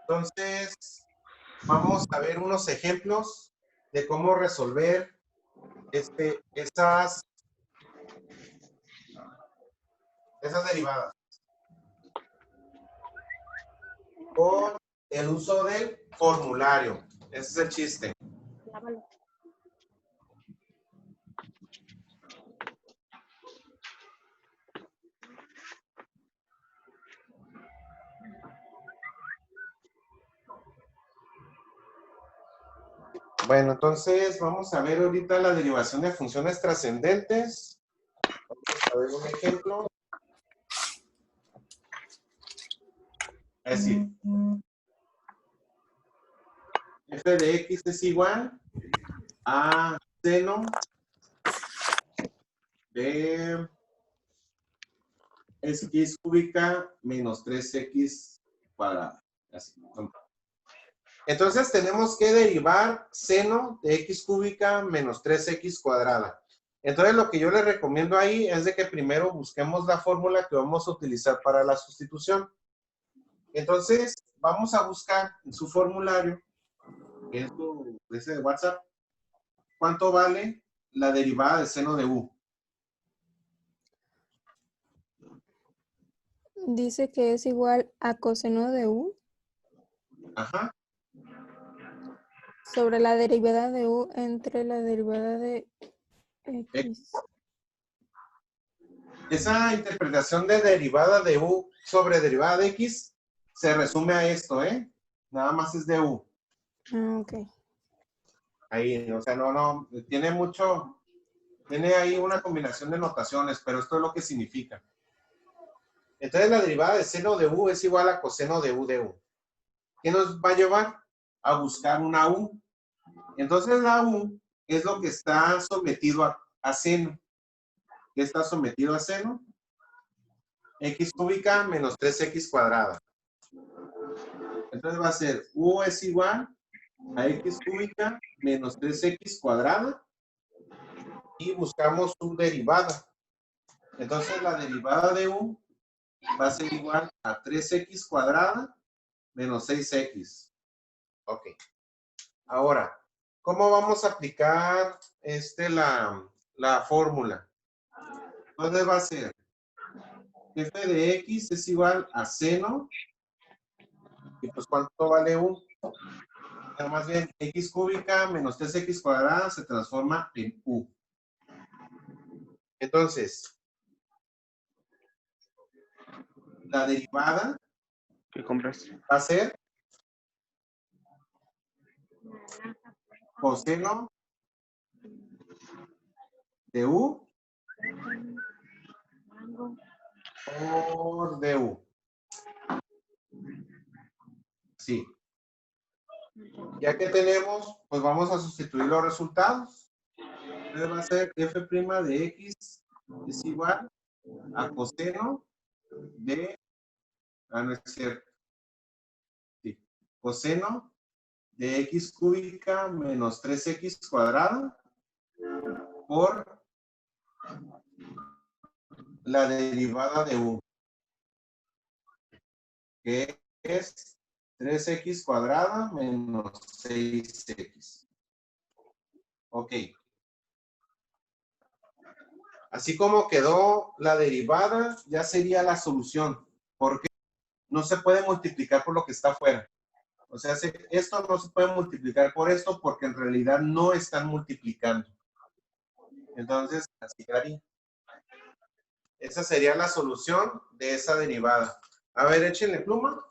Speaker 1: Entonces, vamos a ver unos ejemplos de cómo resolver esas derivadas con el uso del formulario. Ese es el chiste. Bueno, entonces vamos a ver ahorita la derivación de funciones trascendentes. Vamos a ver un ejemplo. Es decir, f de x es igual a seno de x cúbica menos 3x cuadrada. Así. Entonces tenemos que derivar seno de x cúbica menos 3x cuadrada. Entonces lo que yo les recomiendo ahí es de que primero busquemos la fórmula que vamos a utilizar para la sustitución. Entonces vamos a buscar en su formulario, que es ese de WhatsApp, cuánto vale la derivada de seno de u.
Speaker 4: Dice que es igual a coseno de u
Speaker 1: Ajá.
Speaker 4: sobre la derivada de u entre la derivada de x.
Speaker 1: Esa interpretación de derivada de u sobre derivada de x se resume a esto, ¿eh? Nada más es de u.
Speaker 4: Ah, ok.
Speaker 1: Ahí, o sea, no, tiene ahí una combinación de notaciones, pero esto es lo que significa. Entonces la derivada de seno de u es igual a coseno de u. ¿Qué nos va a llevar? A buscar una u. Entonces la u es lo que está sometido a seno. ¿Qué está sometido a seno? X cúbica menos 3x cuadrada. Entonces va a ser u es igual a x cúbica menos 3x cuadrada y buscamos su derivada. Entonces la derivada de u va a ser igual a 3x cuadrada menos 6x. Ok. Ahora, ¿cómo vamos a aplicar la fórmula? Entonces va a ser f de x es igual a seno, y pues ¿cuánto vale u? Más bien, x cúbica menos 3x cuadrada se transforma en u. Entonces, la derivada
Speaker 7: ¿Qué compras?
Speaker 1: va a ser coseno de u por du. Sí. Ya que tenemos, pues vamos a sustituir los resultados. Entonces va a ser f' de x es igual a coseno de, no es cierto. Sí. Coseno de x cúbica menos 3x cuadrada por la derivada de u, que es 3x cuadrada menos 6x. Ok. Así como quedó la derivada, ya sería la solución, porque no se puede multiplicar por lo que está afuera. O sea, esto no se puede multiplicar por esto porque en realidad no están multiplicando. Entonces, así quedaría. Esa sería la solución de esa derivada. A ver, échenle pluma.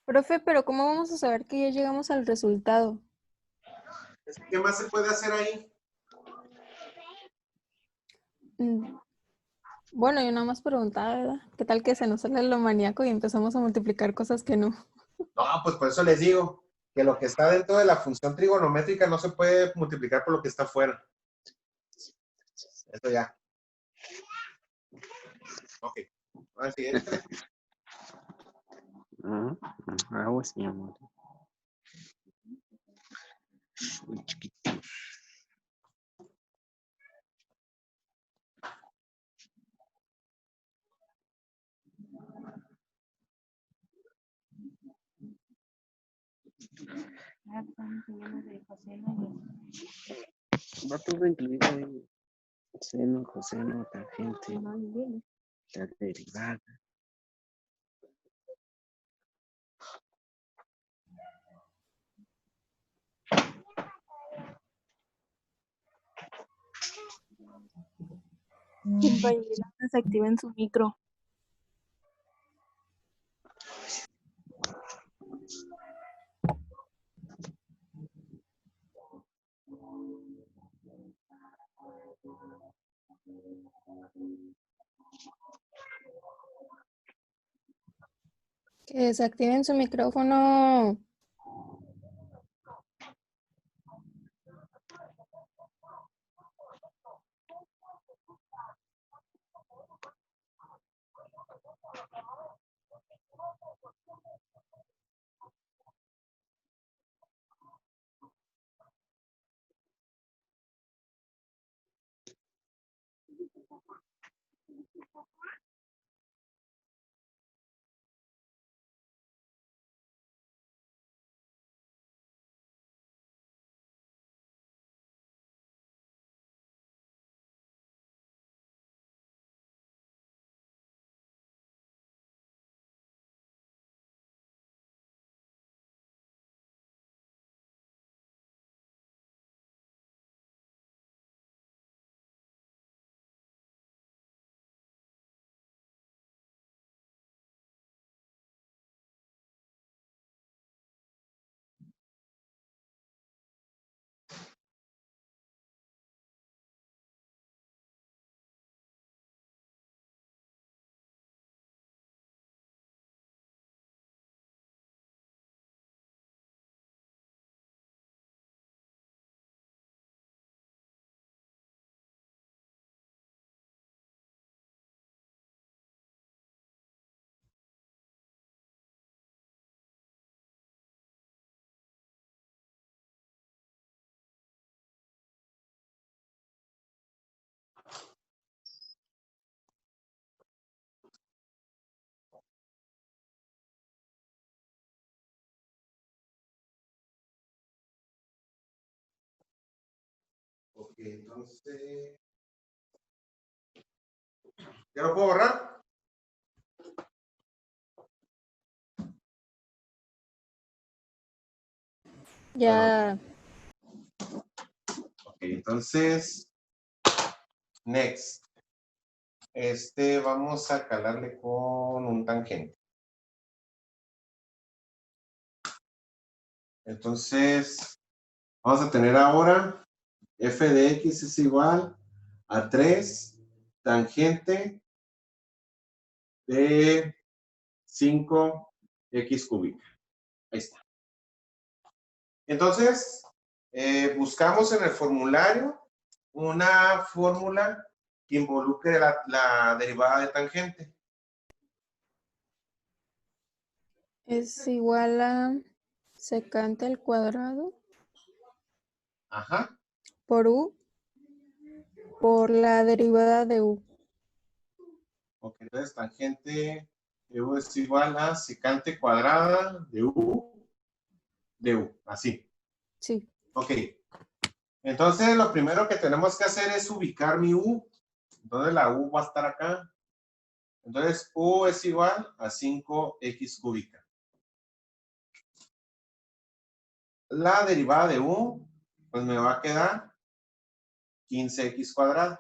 Speaker 4: Profe, pero ¿cómo vamos a saber que ya llegamos al resultado?
Speaker 1: ¿Qué más se puede hacer ahí?
Speaker 4: Bueno, yo nada más preguntaba, ¿verdad? ¿Qué tal que se nos sale lo maníaco y empezamos a multiplicar cosas que no?
Speaker 1: No, pues por eso les digo. que lo que está dentro de la función trigonométrica no se puede multiplicar por lo que está afuera. Eso ya. Ok. Ahora siguiente.
Speaker 8: Agua sí, amor. Muy chiquito. Va todo incluido ahí. Seno, coseno, tangente, la derivada.
Speaker 5: Compañeros, desactiven su micro.
Speaker 4: Que desactiven su micrófono.
Speaker 1: Ok, entonces... ¿Ya lo puedo borrar?
Speaker 4: Ya.
Speaker 1: Ok, entonces... Next. Vamos a calarle con un tangente. Entonces, vamos a tener ahora f de x es igual a 3 tangente de 5x cúbica. Ahí está. Entonces, buscamos en el formulario una fórmula que involucre la derivada de tangente.
Speaker 4: Es igual a secante al cuadrado
Speaker 1: Ajá.
Speaker 4: por u por la derivada de u.
Speaker 1: Ok, entonces tangente de u es igual a secante cuadrada de u, así.
Speaker 4: Sí.
Speaker 1: Ok. Entonces, lo primero que tenemos que hacer es ubicar mi u. Entonces, la u va a estar acá. Entonces, u es igual a 5x cúbica. La derivada de u, pues me va a quedar 15x cuadrada.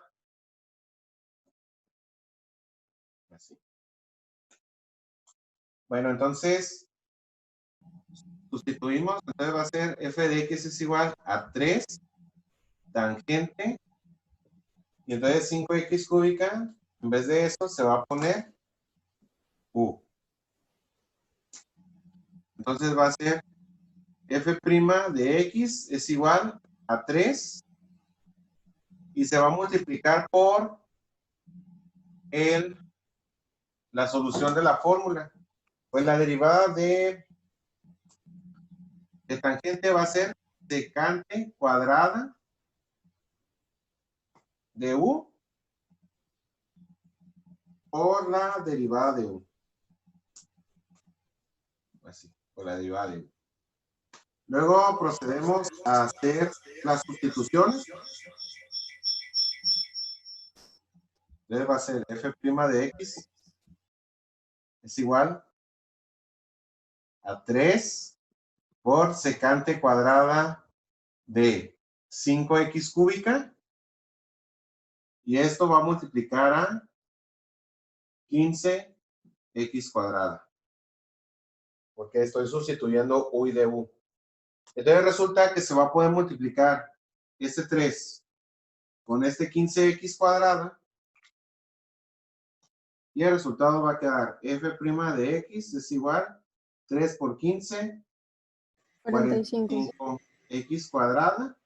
Speaker 1: Así. Bueno, entonces, sustituimos. Entonces, va a ser f de x es igual a 3 tangente. Y entonces 5x cúbica, en vez de eso, se va a poner u. Entonces va a ser f' de x es igual a 3 y se va a multiplicar por la solución de la fórmula. Pues la derivada de tangente va a ser secante cuadrada de u por la derivada de u. Así, por la derivada de u. Luego procedemos a hacer las sustituciones. Entonces va a ser f' de x es igual a 3 por secante cuadrada de 5x cúbica. Y esto va a multiplicar a 15x cuadrada. Porque estoy sustituyendo u y de u. Entonces resulta que se va a poder multiplicar este 3 con este 15x cuadrada. Y el resultado va a quedar f' de x es igual 3 por 15,
Speaker 4: 45.
Speaker 1: x cuadrada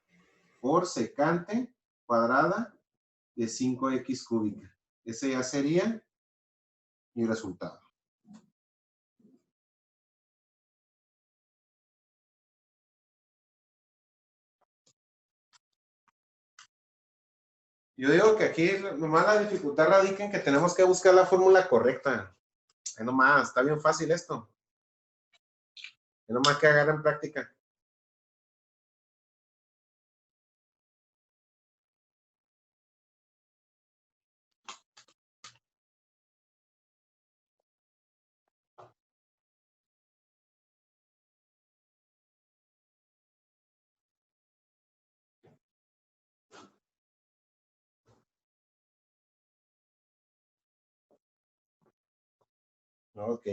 Speaker 1: por secante cuadrada de 5x cúbica. Ese ya sería mi resultado. Yo digo que aquí nomás la dificultad radica en que tenemos que buscar la fórmula correcta. Es nomás, está bien fácil esto. Es nomás que agarren práctica. Ok.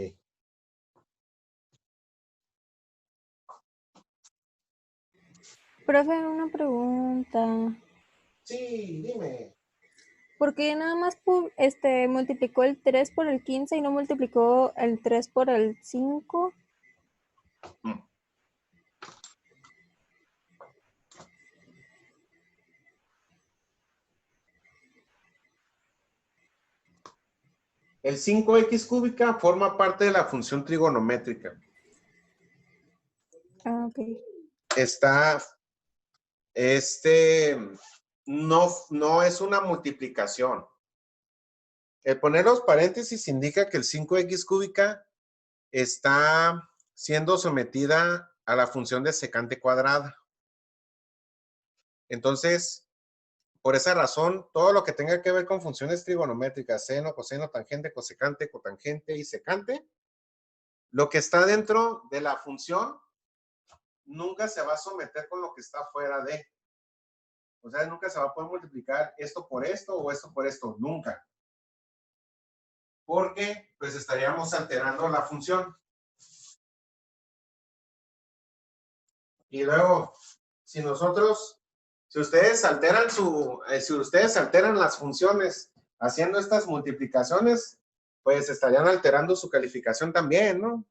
Speaker 4: Profe, una pregunta.
Speaker 1: Sí, dime.
Speaker 4: ¿Por qué nada más multiplicó el 3 por el 15 y no multiplicó el 3 por el 5?
Speaker 1: El 5x cúbica forma parte de la función trigonométrica.
Speaker 4: Ah, ok.
Speaker 1: Está, no es una multiplicación. El poner los paréntesis indica que el 5x cúbica está siendo sometida a la función de secante cuadrada. Entonces, por esa razón, todo lo que tenga que ver con funciones trigonométricas, seno, coseno, tangente, cosecante, cotangente y secante, lo que está dentro de la función nunca se va a someter con lo que está fuera de. O sea, nunca se va a poder multiplicar esto por esto o esto por esto. Nunca. Porque, pues, estaríamos alterando la función. Y luego, si ustedes alteran las funciones haciendo estas multiplicaciones, pues estarían alterando su calificación también, ¿no?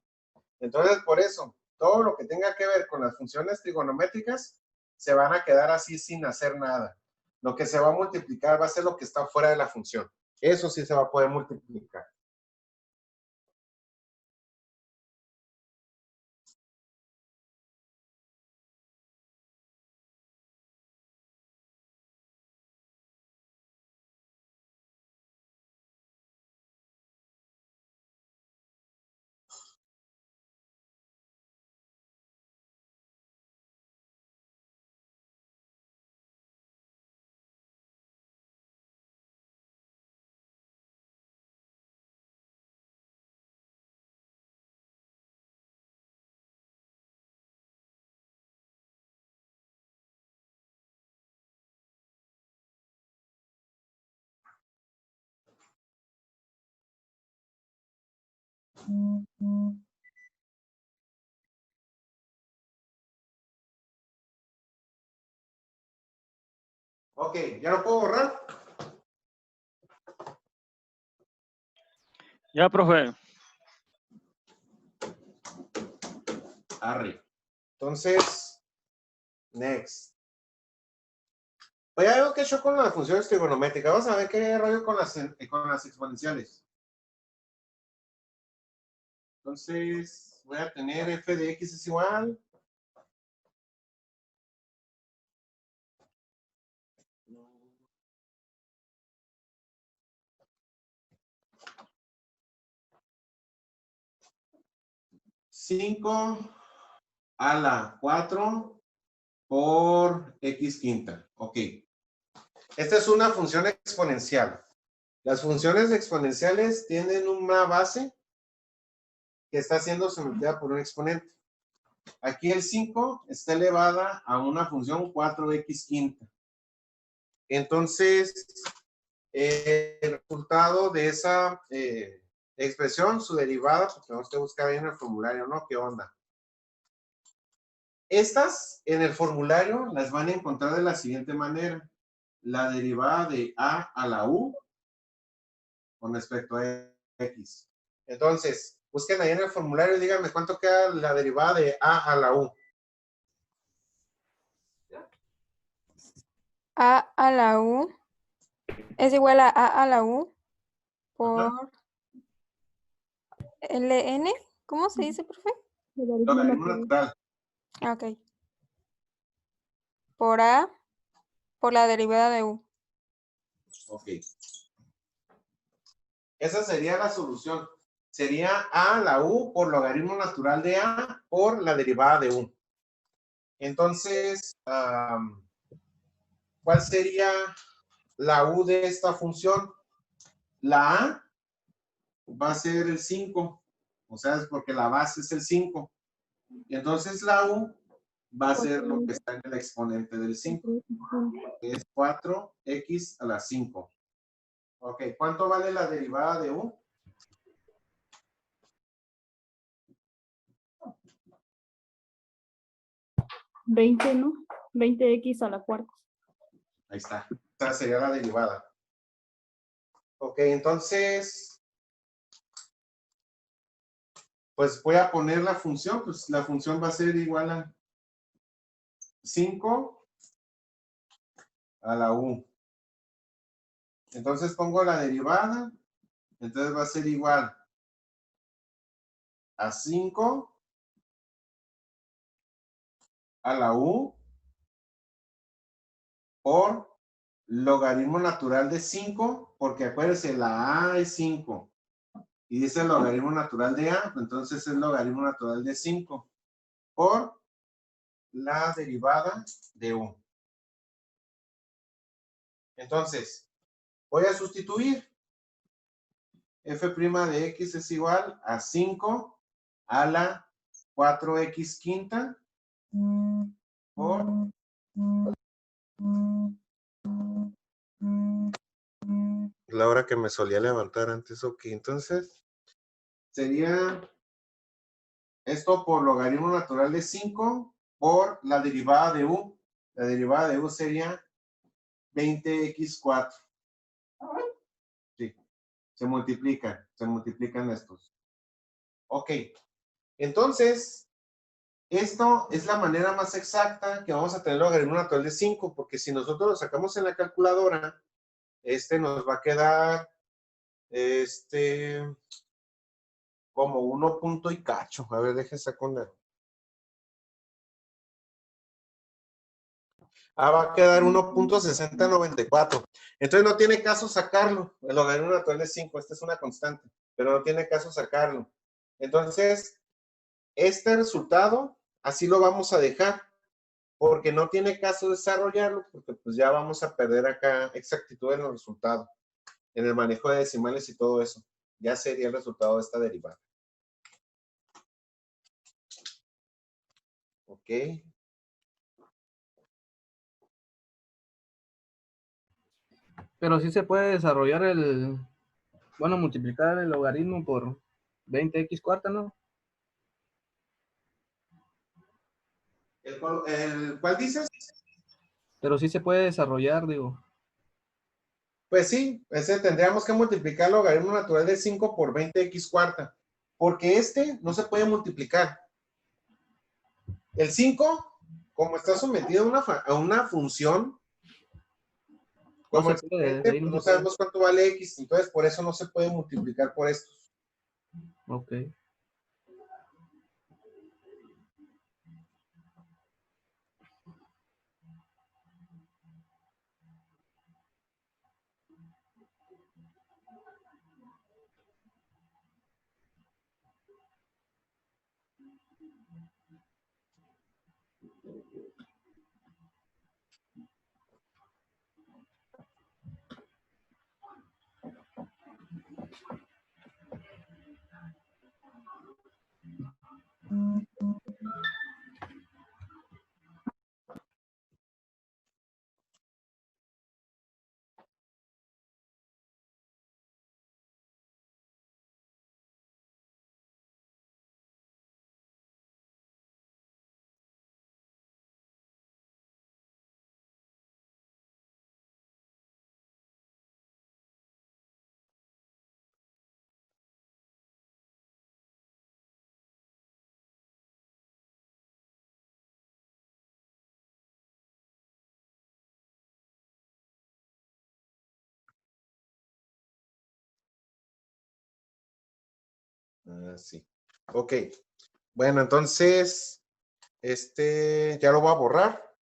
Speaker 1: Entonces, por eso, todo lo que tenga que ver con las funciones trigonométricas se van a quedar así sin hacer nada. Lo que se va a multiplicar va a ser lo que está fuera de la función. Eso sí se va a poder multiplicar. Ok, ¿ya lo puedo borrar?
Speaker 7: Ya, profe.
Speaker 1: Arre. Entonces, next. Oye, algo que he hecho con las funciones trigonométricas. Vamos a ver qué rollo con las exponenciales. Entonces, voy a tener f de x es igual. $5 a la 4 por x quinta. Ok. Esta es una función exponencial. Las funciones exponenciales tienen una base que está siendo sometida por un exponente. Aquí el 5 está elevada a una función 4x quinta. Entonces, el resultado de esa expresión, su derivada, pues tenemos que buscar ahí en el formulario, ¿no? ¿Qué onda? Estas en el formulario las van a encontrar de la siguiente manera. La derivada de a a la u con respecto a x. Entonces, busquen ahí en el formulario y díganme cuánto queda la derivada de a a la u.
Speaker 4: A a la U es igual a la U por ln. ¿Cómo se dice, profe?
Speaker 1: Logaritmo natural.
Speaker 4: Ok. Por a, por la derivada de U.
Speaker 1: Ok. Esa sería la solución. Sería a la u por logaritmo natural de a por la derivada de u. Entonces, ¿cuál sería la u de esta función? La a va a ser el 5. O sea, es porque la base es el 5. Entonces, la u va a ser lo que está en el exponente del 5. Que es 4x a la 5. Ok, ¿cuánto vale la derivada de u?
Speaker 5: ¿20, no? 20x a la cuarta.
Speaker 1: Ahí está. Esa sería la derivada. Ok, entonces, pues voy a poner la función. Pues la función va a ser igual a 5 a la u. Entonces pongo la derivada. Entonces va a ser igual a 5 a la u por logaritmo natural de 5, porque acuérdense, la a es 5. Y dice el logaritmo natural de a, entonces es logaritmo natural de 5 por la derivada de u. Entonces, voy a sustituir. F' de x es igual a 5 a la 4x quinta por la hora que me solía levantar antes. Ok, entonces sería esto por logaritmo natural de 5 por la derivada de u. La derivada de u sería 20x4. Sí, se multiplican estos. Ok, entonces, esto es la manera más exacta que vamos a tener el logaritmo natural de 5, porque si nosotros lo sacamos en la calculadora, nos va a quedar, como 1 punto y cacho. A ver, déjenme sacar una. Va a quedar 1.6094. Entonces no tiene caso sacarlo. El logaritmo natural de 5, esta es una constante, pero no tiene caso sacarlo. Entonces, este resultado, así lo vamos a dejar, porque no tiene caso desarrollarlo, porque pues ya vamos a perder acá exactitud en el resultado, en el manejo de decimales y todo eso. Ya sería el resultado de esta derivada. Ok.
Speaker 3: Pero sí se puede desarrollar multiplicar el logaritmo por 20x cuarta, ¿no?
Speaker 1: ¿Cuál dices?
Speaker 3: Pero sí se puede desarrollar, digo.
Speaker 1: Pues sí, tendríamos que multiplicar el logaritmo natural de 5 por 20x cuarta, porque no se puede multiplicar. El 5, como está sometido a una función, como
Speaker 3: No se puede,
Speaker 1: exponente,
Speaker 3: ahí
Speaker 1: pues
Speaker 3: no
Speaker 1: no
Speaker 3: se puede.
Speaker 1: sabemos cuánto vale X, entonces por eso no se puede multiplicar por esto.
Speaker 3: Ok.
Speaker 1: Sí. Ok. Bueno, entonces, ya lo voy a borrar.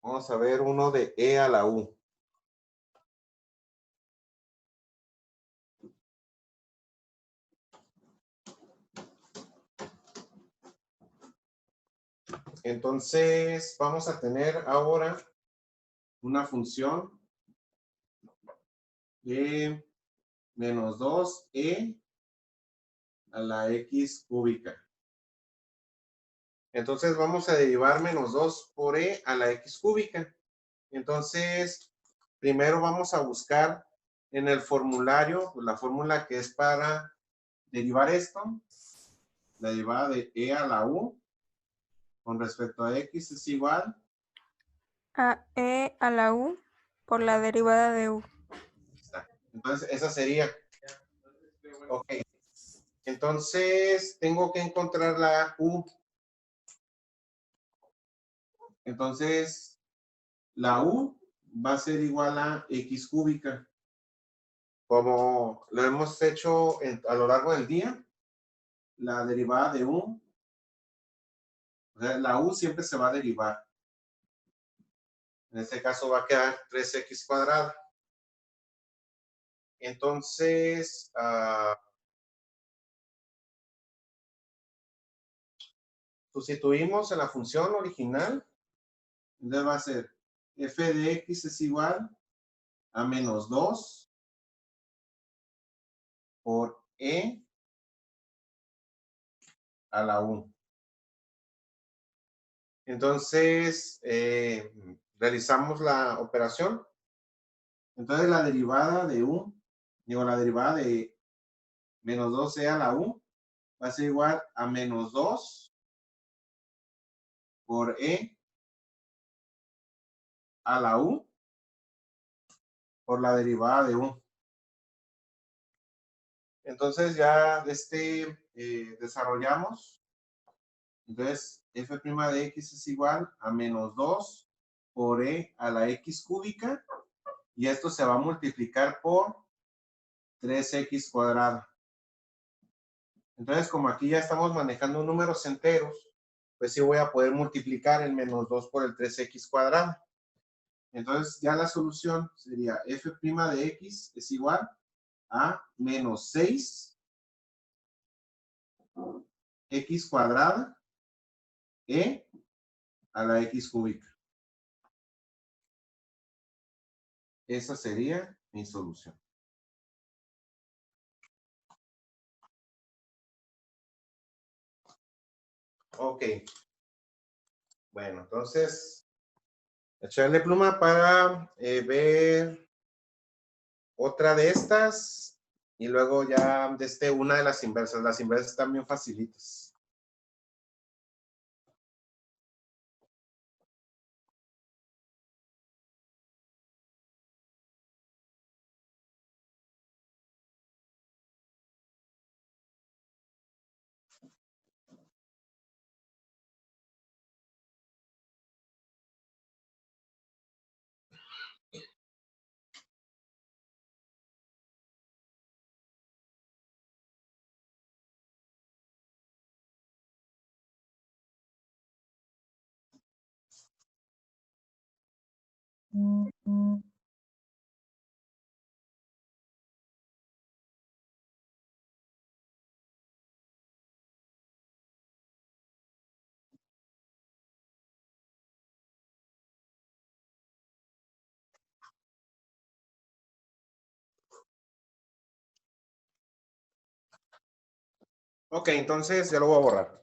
Speaker 1: Vamos a ver uno de E a la U. Entonces, vamos a tener ahora una función de menos 2e a la x cúbica. Entonces, vamos a derivar menos 2 por e a la x cúbica. Entonces, primero vamos a buscar en el formulario la fórmula que es para derivar esto. La derivada de e a la u con respecto a x es igual
Speaker 4: A e a la u por la derivada de u.
Speaker 1: Entonces, esa sería. Ok. Entonces, tengo que encontrar la u. Entonces, la u va a ser igual a x cúbica. Como lo hemos hecho a lo largo del día, la derivada de u, o sea, la u siempre se va a derivar. En este caso va a quedar 3x cuadrada. Entonces, sustituimos en la función original. Entonces va a ser f de x es igual a menos 2 por e a la u. Entonces, realizamos la operación. Entonces, la derivada de u, la derivada de menos 2e a la u va a ser igual a menos 2 por e a la u por la derivada de u. Entonces, ya desarrollamos. Entonces, f' de x es igual a menos 2 por e a la x cúbica. Y esto se va a multiplicar por 3x cuadrada. Entonces, como aquí ya estamos manejando números enteros, pues sí voy a poder multiplicar el menos 2 por el 3x cuadrada. Entonces, ya la solución sería f' de x es igual a menos 6 x cuadrada e a la x cúbica. Esa sería mi solución. Ok. Bueno, entonces, echarle pluma para ver otra de estas y luego ya una de las inversas. Las inversas están bien facilitas. Ok, entonces ya lo voy a borrar.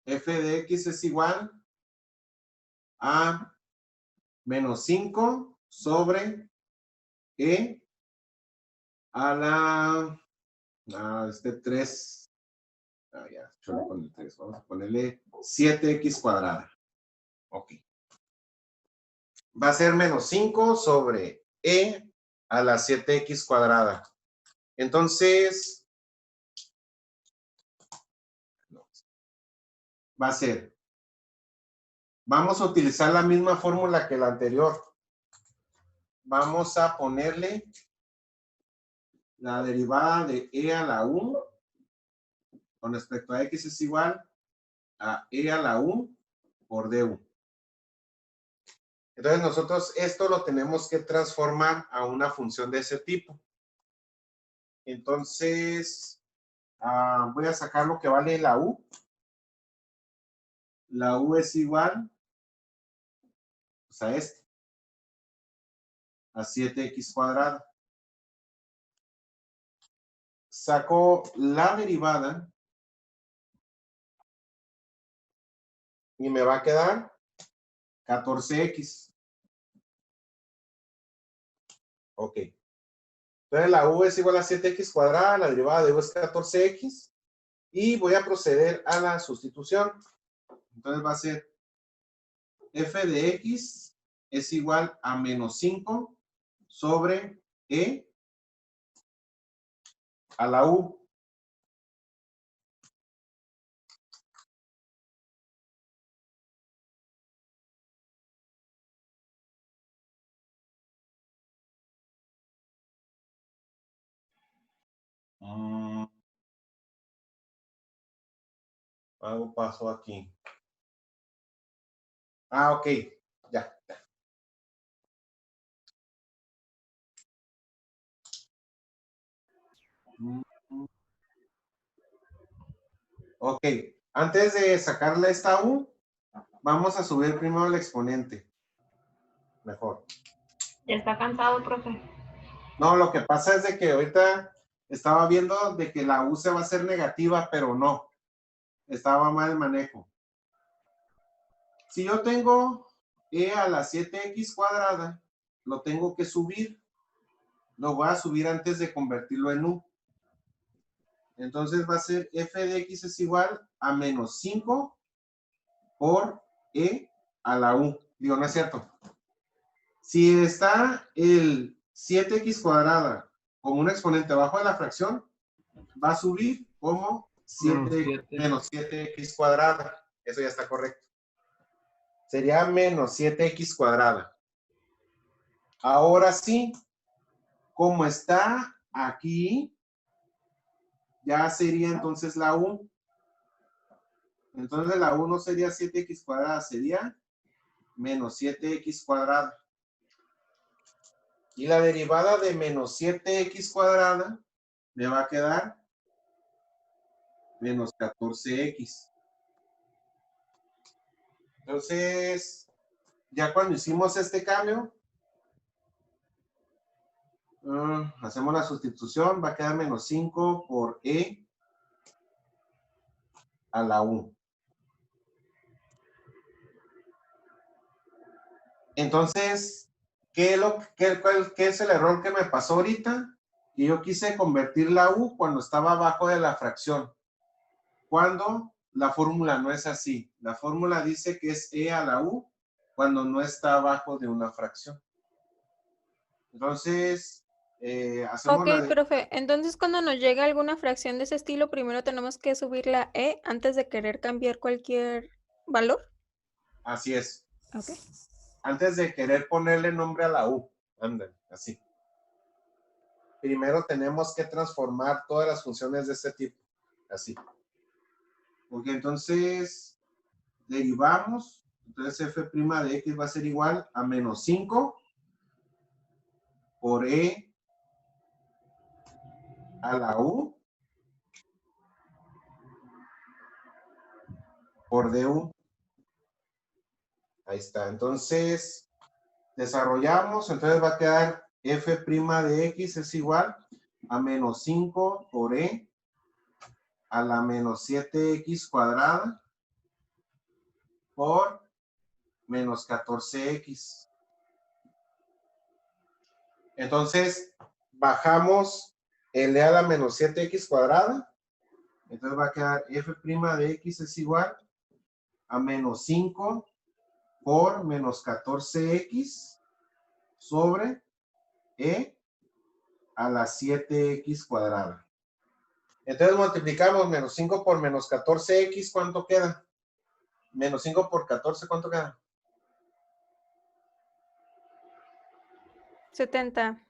Speaker 1: F de X es igual a menos 5 sobre E a la 3. Ya, chole con el 3. Vamos a ponerle 7X cuadrada. Ok. Va a ser menos 5 sobre E a la 7X cuadrada. Entonces, va a ser, vamos a utilizar la misma fórmula que la anterior. Vamos a ponerle la derivada de E a la U con respecto a X es igual a E a la U por DU. Entonces nosotros esto lo tenemos que transformar a una función de ese tipo. Entonces, voy a sacar lo que vale la U. La U es igual pues, a este. A 7X cuadrada. Saco la derivada y me va a quedar 14X. Ok. Entonces la U es igual a 7X cuadrada, la derivada de U es 14X. Y voy a proceder a la sustitución. Entonces va a ser F de X es igual a menos 5 sobre E a la U. Algo pasó aquí. Ok, ya. Ok, antes de sacarle esta U, vamos a subir primero el exponente. Mejor.
Speaker 2: ¿Ya está cansado, profe?
Speaker 1: No, lo que pasa es de que ahorita estaba viendo de que la U se va a hacer negativa, pero no. Estaba mal el manejo. Si yo tengo E a la 7X cuadrada, lo tengo que subir. Lo voy a subir antes de convertirlo en U. Entonces va a ser F de X es igual a menos 5 por E a la U. Digo, no es cierto. Si está el 7X cuadrada como un exponente abajo de la fracción, va a subir como 7 menos 7X cuadrada. Eso ya está correcto. Sería menos 7X cuadrada. Ahora sí, como está aquí, ya sería entonces la U. Entonces la U no sería 7X cuadrada, sería menos 7X cuadrada. Y la derivada de menos 7X cuadrada me va a quedar menos 14X. Entonces, ya cuando hicimos este cambio, hacemos la sustitución, va a quedar menos 5 por E a la U. Entonces, ¿qué es el error que me pasó ahorita? Que yo quise convertir la U cuando estaba abajo de la fracción. Cuando la fórmula no es así. La fórmula dice que es E a la U cuando no está abajo de una fracción. Entonces, hacemos
Speaker 4: Ok, profe. Entonces, cuando nos llega alguna fracción de ese estilo, primero tenemos que subir la E antes de querer cambiar cualquier valor.
Speaker 1: Así es.
Speaker 4: Ok.
Speaker 1: Antes de querer ponerle nombre a la U. Ándale, así. Primero tenemos que transformar todas las funciones de este tipo. Así. Ok, entonces derivamos. Entonces f' de x va a ser igual a menos 5 por e a la u por du. Ahí está. Entonces, desarrollamos. Entonces va a quedar f' de x es igual a menos 5 por e a la menos 7x cuadrada por menos 14x. Entonces, bajamos el e a la menos 7x cuadrada. Entonces va a quedar f' de x es igual a menos 5 por menos 14x sobre e a la 7x cuadrada. Entonces multiplicamos menos 5 por menos 14x, ¿cuánto queda? Menos 5 por 14, ¿cuánto queda?
Speaker 4: 70.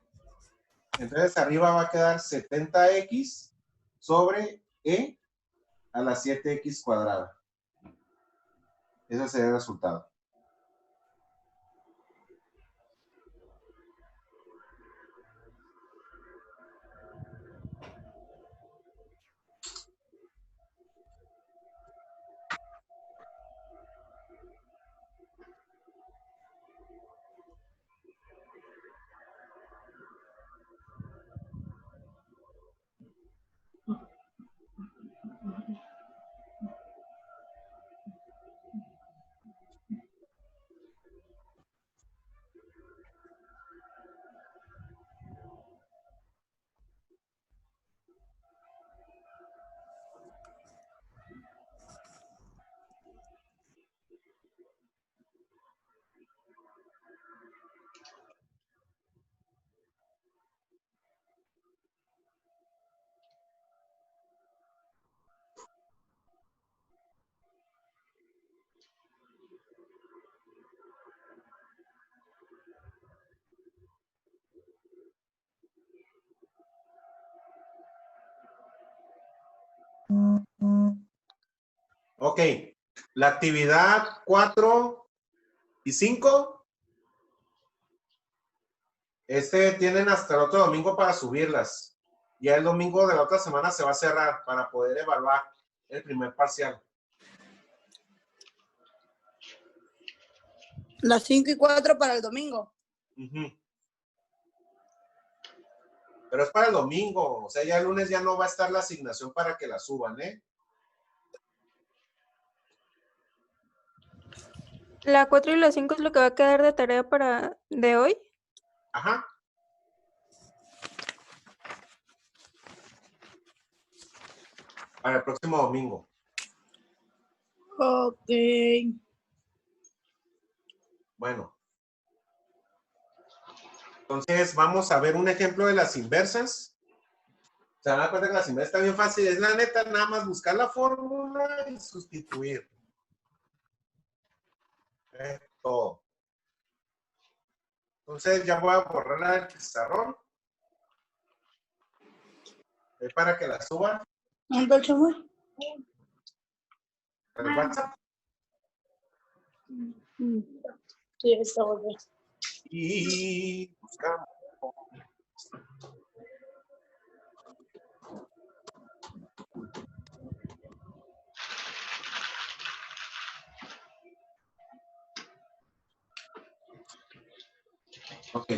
Speaker 1: Entonces arriba va a quedar 70x sobre e a la 7x cuadrada. Ese sería el resultado. Ok, la actividad 4 y 5, tienen hasta el otro domingo para subirlas. Ya el domingo de la otra semana se va a cerrar para poder evaluar el primer parcial.
Speaker 6: Las 5 y 4 para el domingo.
Speaker 1: Pero es para el domingo, o sea, ya el lunes ya no va a estar la asignación para que la suban, ¿eh?
Speaker 4: La 4 y la 5 es lo que va a quedar de tarea de hoy.
Speaker 1: Ajá. Para el próximo domingo.
Speaker 6: Ok.
Speaker 1: Bueno. Entonces, vamos a ver un ejemplo de las inversas. Se dan cuenta que las inversas están bien fáciles. Es la neta, nada más buscar la fórmula y sustituir. Todo. Entonces, ya voy a borrar el pizarrón. Para que la suban.
Speaker 6: ¿Dónde el chaval?
Speaker 1: El WhatsApp.
Speaker 6: Sí, está bueno.
Speaker 1: Y buscamos. Ok.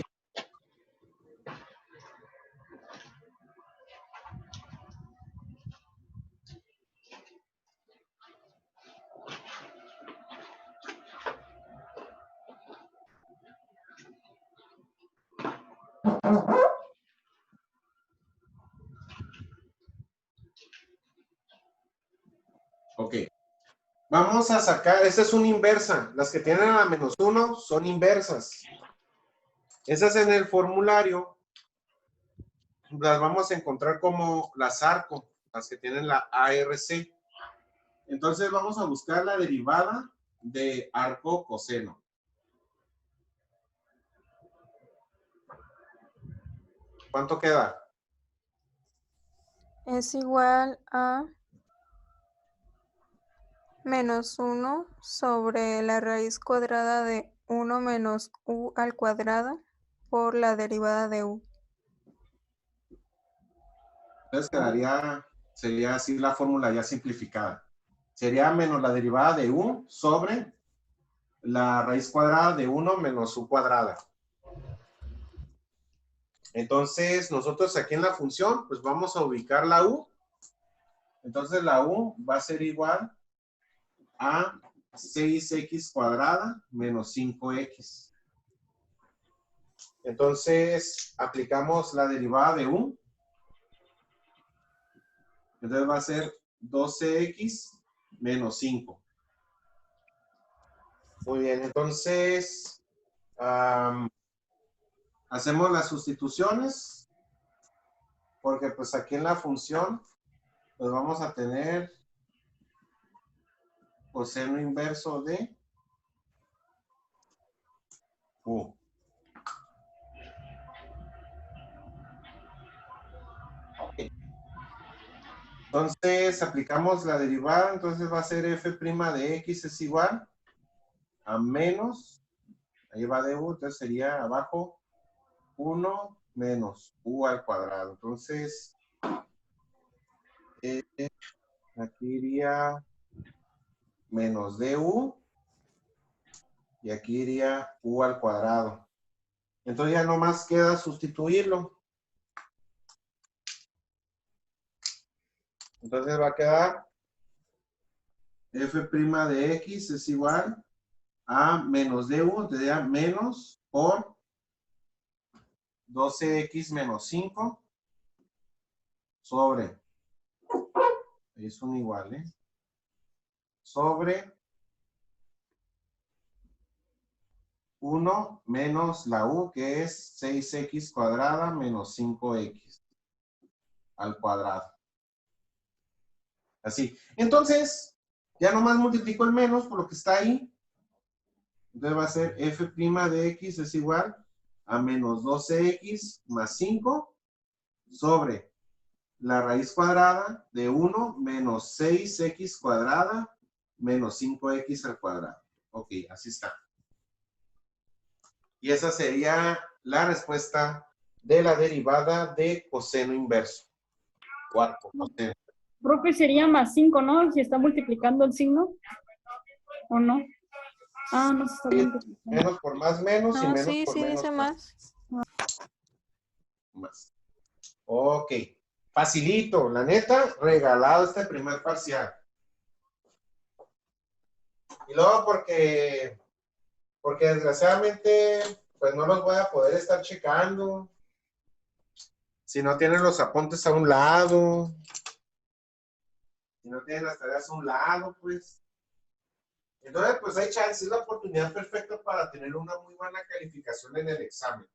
Speaker 1: Ok. Vamos a sacar, esta es una inversa. Las que tienen a la menos 1 son inversas. Esas en el formulario las vamos a encontrar como las ARCO, las que tienen la ARC. Entonces vamos a buscar la derivada de arco coseno. ¿Cuánto queda?
Speaker 4: Es igual a menos 1 sobre la raíz cuadrada de 1 menos u al cuadrado por la derivada de u.
Speaker 1: Entonces sería así la fórmula ya simplificada. Sería menos la derivada de u sobre la raíz cuadrada de 1 menos u cuadrada. Entonces, nosotros aquí en la función, pues vamos a ubicar la u. Entonces, la u va a ser igual a 6x cuadrada menos 5x. Entonces, aplicamos la derivada de u. Entonces, va a ser 12x menos 5. Muy bien, entonces, hacemos las sustituciones, porque pues aquí en la función, pues vamos a tener coseno inverso de u. Okay. Entonces, aplicamos la derivada, entonces va a ser f' de x es igual a menos, ahí va de u, entonces sería abajo 1 menos u al cuadrado. Entonces, aquí iría menos du y aquí iría u al cuadrado. Entonces ya nomás queda sustituirlo. Entonces va a quedar f' de x es igual a menos du, entonces ya menos por 12x menos 5 sobre, ahí son iguales, sobre 1 menos la u, que es 6x cuadrada menos 5x al cuadrado. Así. Entonces, ya nomás multiplico el menos por lo que está ahí. Entonces va a ser f' de x es igual a menos 12x más 5 sobre la raíz cuadrada de 1 menos 6x cuadrada menos 5x al cuadrado. Ok, así está. Y esa sería la respuesta de la derivada de coseno inverso. Cuarto, coseno.
Speaker 5: Profe, sería más 5, ¿no? Si está multiplicando el signo. ¿O no? Ah, no se está multiplicando.
Speaker 1: Menos por más menos y
Speaker 4: No,
Speaker 1: menos
Speaker 4: sí,
Speaker 1: por
Speaker 4: sí
Speaker 1: menos.
Speaker 4: dice más.
Speaker 1: Más. Ok. Facilito, la neta, regalado este primer parcial. Y luego porque desgraciadamente, pues no los voy a poder estar checando. Si no tienen los apuntes a un lado. Si no tienen las tareas a un lado, pues. Entonces, pues hay chance, es la oportunidad perfecta para tener una muy buena calificación en el examen.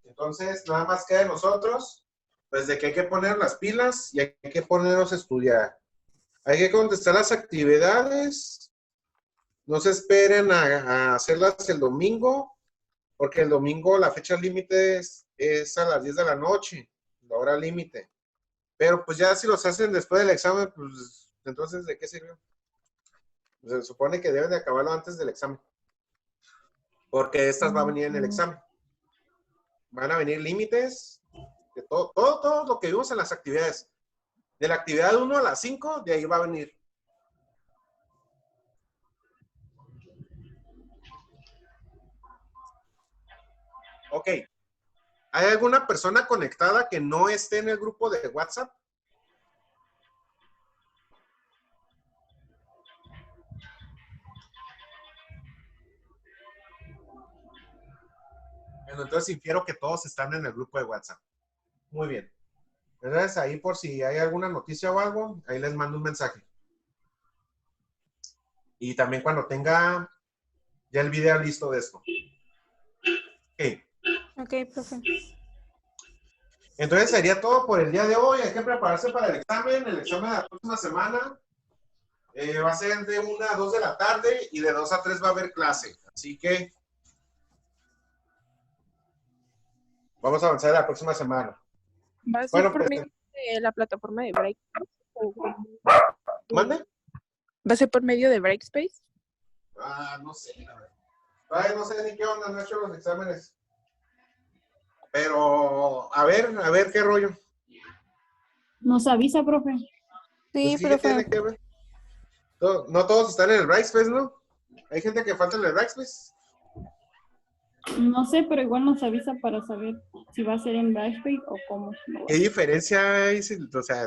Speaker 1: Entonces, nada más queda de nosotros, pues de que hay que poner las pilas y hay que ponernos a estudiar. Hay que contestar las actividades. No se esperen a hacerlas el domingo, porque el domingo la fecha límite es a las 10 de la noche, la hora límite. Pero pues ya si los hacen después del examen, pues entonces ¿de qué sirvió? Pues, se supone que deben de acabarlo antes del examen. Porque estas va a venir en el examen. Van a venir límites de todo lo que vimos en las actividades. De la actividad 1 a la 5, de ahí va a venir. Ok. ¿Hay alguna persona conectada que no esté en el grupo de WhatsApp? Bueno, entonces infiero que todos están en el grupo de WhatsApp. Muy bien. Entonces ahí por si hay alguna noticia o algo, ahí les mando un mensaje. Y también cuando tenga ya el video listo de esto. Ok.
Speaker 4: Ok, profe.
Speaker 1: Entonces sería todo por el día de hoy. Hay que prepararse para el examen. El examen de la próxima semana va a ser de 1 a 2 de la tarde y de 2 a 3 va a haber clase. Así que Vamos a avanzar la próxima semana.
Speaker 9: ¿Va a ser
Speaker 1: Bueno,
Speaker 9: por
Speaker 1: pues,
Speaker 9: medio de la plataforma de Brightspace?
Speaker 1: ¿mande?
Speaker 9: ¿Va a ser por medio de Brightspace?
Speaker 1: No sé, la verdad. Ay, no sé ni qué onda, no he hecho los exámenes. Pero, a ver qué rollo.
Speaker 5: Nos avisa, profe.
Speaker 4: Sí,
Speaker 1: Pues sí, ¿qué
Speaker 4: profe.
Speaker 1: tiene que ver? No todos están en el Brightspace, ¿no? Hay gente que falta en el Brightspace.
Speaker 5: No sé, pero igual nos avisa para saber si va a ser en Brightspace o cómo.
Speaker 1: ¿Qué diferencia hay? O sea,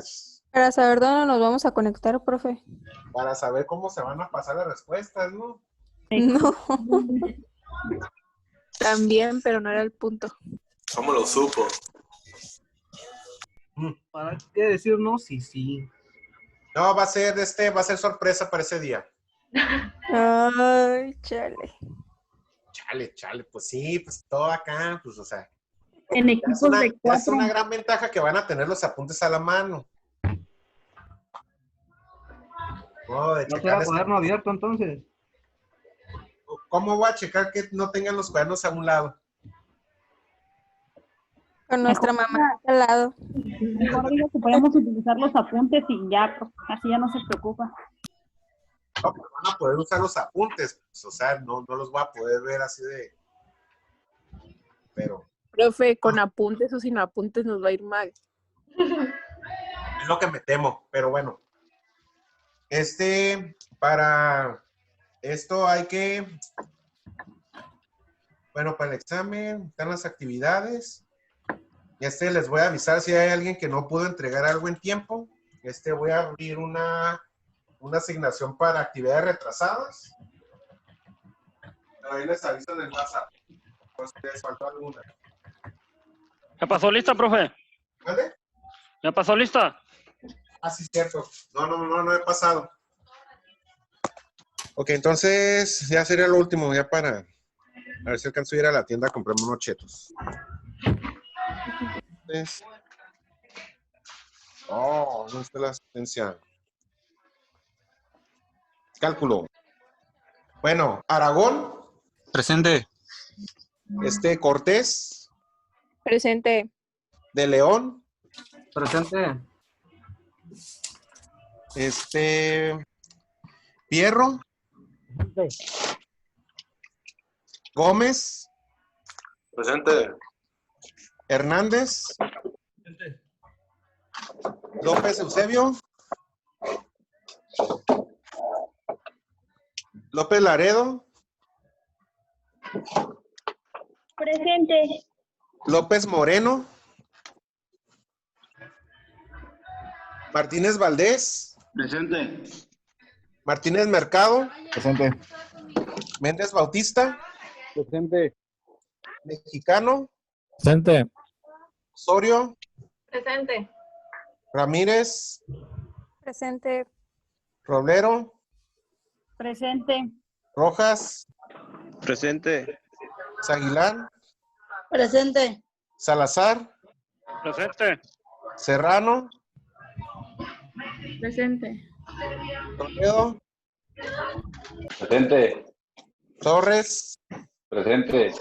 Speaker 4: Para saber dónde nos vamos a conectar, profe.
Speaker 1: para saber cómo se van a pasar las respuestas, ¿no?
Speaker 4: No.
Speaker 9: También, pero no era el punto.
Speaker 10: ¿Cómo lo supo?
Speaker 3: ¿Para qué decirnos? Sí.
Speaker 1: No, va a ser sorpresa para ese día.
Speaker 4: Ay, chale.
Speaker 1: Chale, pues sí, pues todo acá, pues, o sea.
Speaker 5: En equipos de
Speaker 1: Es
Speaker 5: 4.
Speaker 1: una gran ventaja que van a tener los apuntes a la mano.
Speaker 3: ¿No será cuaderno abierto entonces?
Speaker 1: ¿Cómo voy a checar que no tengan los cuadernos a un lado?
Speaker 4: Con nuestra mamá al lado.
Speaker 5: Mejor digo que podemos utilizar los apuntes y ya, pues, así ya no se preocupa.
Speaker 1: No, pero van a poder usar los apuntes, pues, o sea, no los voy a poder ver así de... Pero
Speaker 9: Profe, con apuntes o sin apuntes nos va a ir mal.
Speaker 1: es lo que me temo, pero bueno. Para esto hay que... Bueno, para el examen están las actividades. Les voy a avisar si hay alguien que no pudo entregar algo en tiempo. Voy a abrir una asignación para actividades retrasadas. Ahí les aviso en el WhatsApp. Por si les faltó alguna.
Speaker 7: ¿Ya pasó lista, profe?
Speaker 1: ¿Vale?
Speaker 7: ¿Ya pasó lista?
Speaker 1: Ah, sí, cierto. No he pasado. Ok, entonces ya sería lo último, ya para a ver si alcanzo a ir a la tienda a comprarme unos chetos. ¿Dónde está la asistencia? Cálculo. Bueno, Aragón.
Speaker 10: Presente.
Speaker 1: Cortés.
Speaker 9: Presente.
Speaker 1: De León.
Speaker 3: Presente.
Speaker 1: Pierro. Gómez.
Speaker 10: Presente.
Speaker 1: Hernández.
Speaker 3: Presente.
Speaker 1: López Eusebio. López Laredo.
Speaker 6: Presente.
Speaker 1: López Moreno. Martínez Valdés.
Speaker 10: Presente.
Speaker 1: Martínez Mercado.
Speaker 10: Presente.
Speaker 1: Méndez Bautista.
Speaker 10: Presente.
Speaker 1: Mexicano.
Speaker 10: Presente.
Speaker 1: Osorio.
Speaker 2: Presente.
Speaker 1: Ramírez.
Speaker 4: Presente.
Speaker 1: Roblero.
Speaker 5: Presente.
Speaker 1: Rojas.
Speaker 10: Presente.
Speaker 1: Aguilar.
Speaker 6: Presente.
Speaker 1: Salazar.
Speaker 7: Presente.
Speaker 1: Serrano.
Speaker 2: Presente.
Speaker 1: Toledo.
Speaker 10: Presente.
Speaker 1: Torres.
Speaker 10: Presente.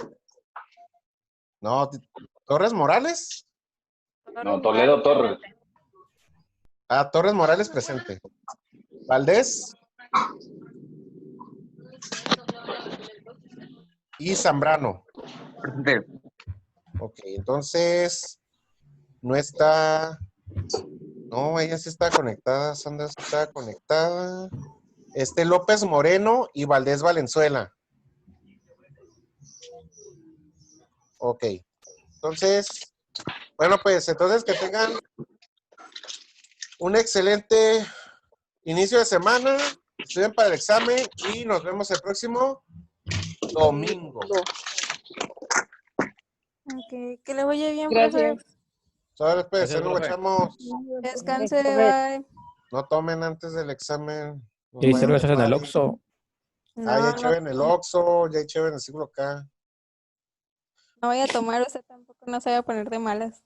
Speaker 1: No, Torres Morales.
Speaker 10: No, Toledo Torres.
Speaker 1: Torres Morales presente. Valdés. Y Zambrano.
Speaker 10: Presente.
Speaker 1: Ok, entonces no está. No, ella sí está conectada. Sandra sí está conectada. López Moreno y Valdés Valenzuela. Ok. Entonces, bueno, pues entonces que tengan un excelente inicio de semana. Estudien para el examen y nos vemos el próximo domingo.
Speaker 4: Ok, que le vaya bien, profe.
Speaker 9: Gracias.
Speaker 1: Solo pues,
Speaker 10: Gracias,
Speaker 1: nos
Speaker 10: profe.
Speaker 1: echamos.
Speaker 4: Descanse, bye.
Speaker 1: No tomen antes del examen. No
Speaker 10: Y
Speaker 1: vayan
Speaker 10: cervezas
Speaker 1: de
Speaker 10: en el
Speaker 1: party.
Speaker 10: Oxxo.
Speaker 1: Ya hay
Speaker 4: No,
Speaker 1: chévere en el Oxxo, ya hay chévere en el Siglo K.
Speaker 4: no vaya a tomar, usted tampoco no se vaya a poner de malas.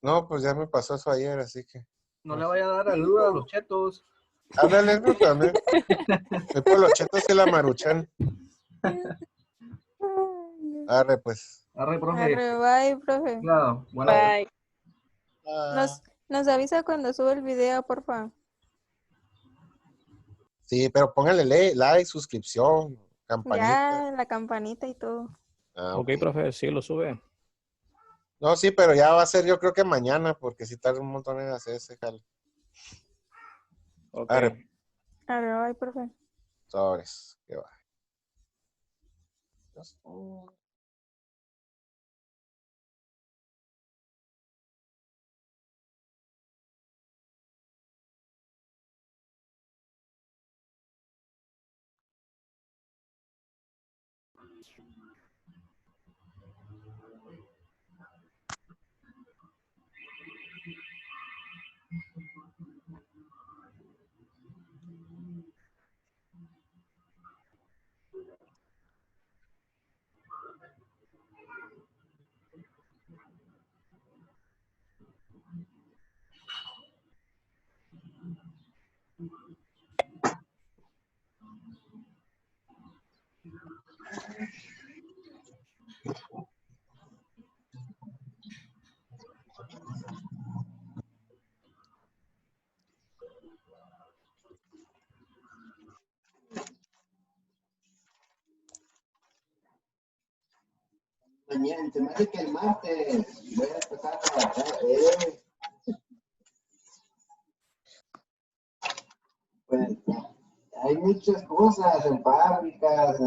Speaker 1: No, pues ya me pasó eso ayer, así que.
Speaker 3: No le vaya a dar al duro a los chetos.
Speaker 1: Ándale, no, también. Fue por los chetos y la maruchan.
Speaker 11: Arre, pues.
Speaker 3: Arre, profe.
Speaker 4: Arre, bye, profe.
Speaker 3: Cuidado. Buenas
Speaker 9: Bye.
Speaker 4: Nos avisa cuando sube el video, porfa.
Speaker 11: Sí, pero póngale like, suscripción, campanita.
Speaker 4: Ya, la campanita y todo.
Speaker 11: Ah,
Speaker 12: Ok, profe, sí, lo sube.
Speaker 11: No, sí, pero ya va a ser yo creo que mañana, porque si tarda un montón en hacer ese jale.
Speaker 12: Ok.
Speaker 11: Arre,
Speaker 4: Arre, bye, profe.
Speaker 11: sobres, que va.
Speaker 13: Mañana, se me hace que el martes voy a empezar a trabajar. Pues hay muchas cosas en fábricas,